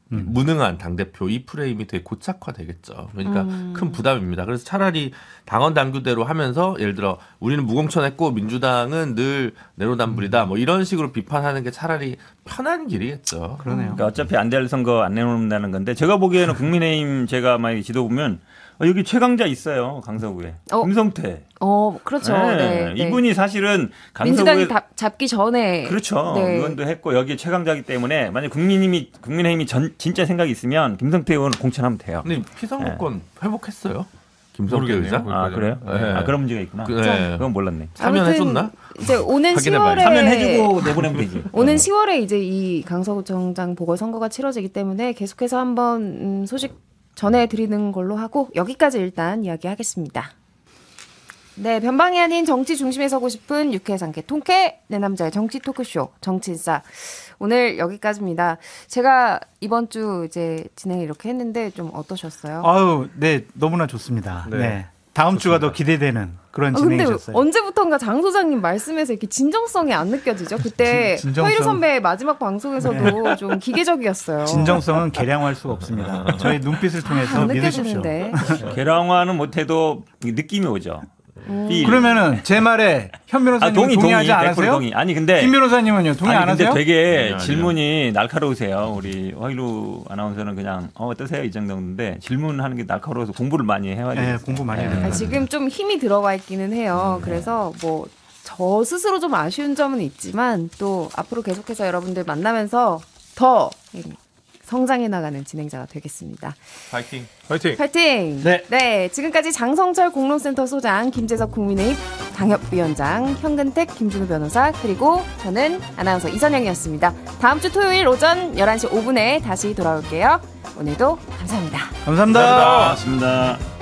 무능한 당대표 이 프레임이 되게 고착화되겠죠. 그러니까 큰 부담입니다. 그래서 차라리 당원 당규대로 하면서 예를 들어 우리는 무공천했고 민주당은 늘 내로남불이다 뭐 이런 식으로 비판하는 게 차라리 편한 길이겠죠. 그러네요. 그러니까 어차피 안 될 선거 안 내놓는다는 건데 제가 보기에는 국민의힘 제가 만약에 지도 보면 여기 최강자 있어요. 강서구에. 김성태. 그렇죠. 네. 네. 이분이 사실은 민주당이 강서구에 잡기 전에 그렇죠. 네. 의원도 했고 여기에 최강자이기 때문에 만약 국민의힘이 진짜 생각이 있으면 김성태 의원을 공천하면 돼요. 근데 피선거권 회복했어요? 김성태 의장? 아 그래요? 네. 그런 문제가 있구나. 네. 그건 몰랐네. 사면해줬나? 이제 오는 확인해봐요. 10월에 사면해주고 내보내면 되지. 오는 10월에 이제 이 강서구청장 보궐선거가 치러지기 때문에 계속해서 한번 소식 전해드리는 걸로 하고 여기까지 일단 이야기하겠습니다. 네, 변방이 아닌 정치 중심에 서고 싶은 유쾌상쾌 통쾌 내 남자의 정치 토크쇼 정치인싸 오늘 여기까지입니다. 제가 이번 주 이제 진행을 이렇게 했는데 좀 어떠셨어요? 아유, 네, 너무나 좋습니다. 네. 네. 다음 주가 더 기대되는 그런 근데 진행이셨어요. 언제부턴가 장 소장님 말씀에서 이렇게 진정성이 안 느껴지죠? 그때 진정성. 허이루 선배 마지막 방송에서도 좀 기계적이었어요. 진정성은 계량화할 수가 없습니다. 저희 눈빛을 통해서 안 믿으십시오. 느껴지는데. 개량화는 못해도 느낌이 오죠. 그러면은 제 말에 현 변호사님 동의하지 않으세요? 동의. 아니 근데 김 변호사님은요 동의 안 하세요? 근데 되게 아니요. 질문이 날카로우세요. 우리 허이루 아나운서는 그냥 어떠세요 이 정도인데 질문하는 게 날카로워서 공부를 많이 해가지고. 네, 공부 많이 해야 아, 지금 좀 힘이 들어가 있기는 해요. 그래서 뭐 저 스스로 좀 아쉬운 점은 있지만 또 앞으로 계속해서 여러분들 만나면서 더 성장해 나가는 진행자가 되겠습니다. 파이팅. 화이팅! 파이팅! 네. 지금까지 장성철 공론센터 소장, 김재석 국민의힘 당협위원장, 현근택, 김준우 변호사, 그리고 저는 아나운서 이선영이었습니다. 다음 주 토요일 오전 11시 5분에 다시 돌아올게요. 오늘도 감사합니다. 감사합니다. 고맙습니다.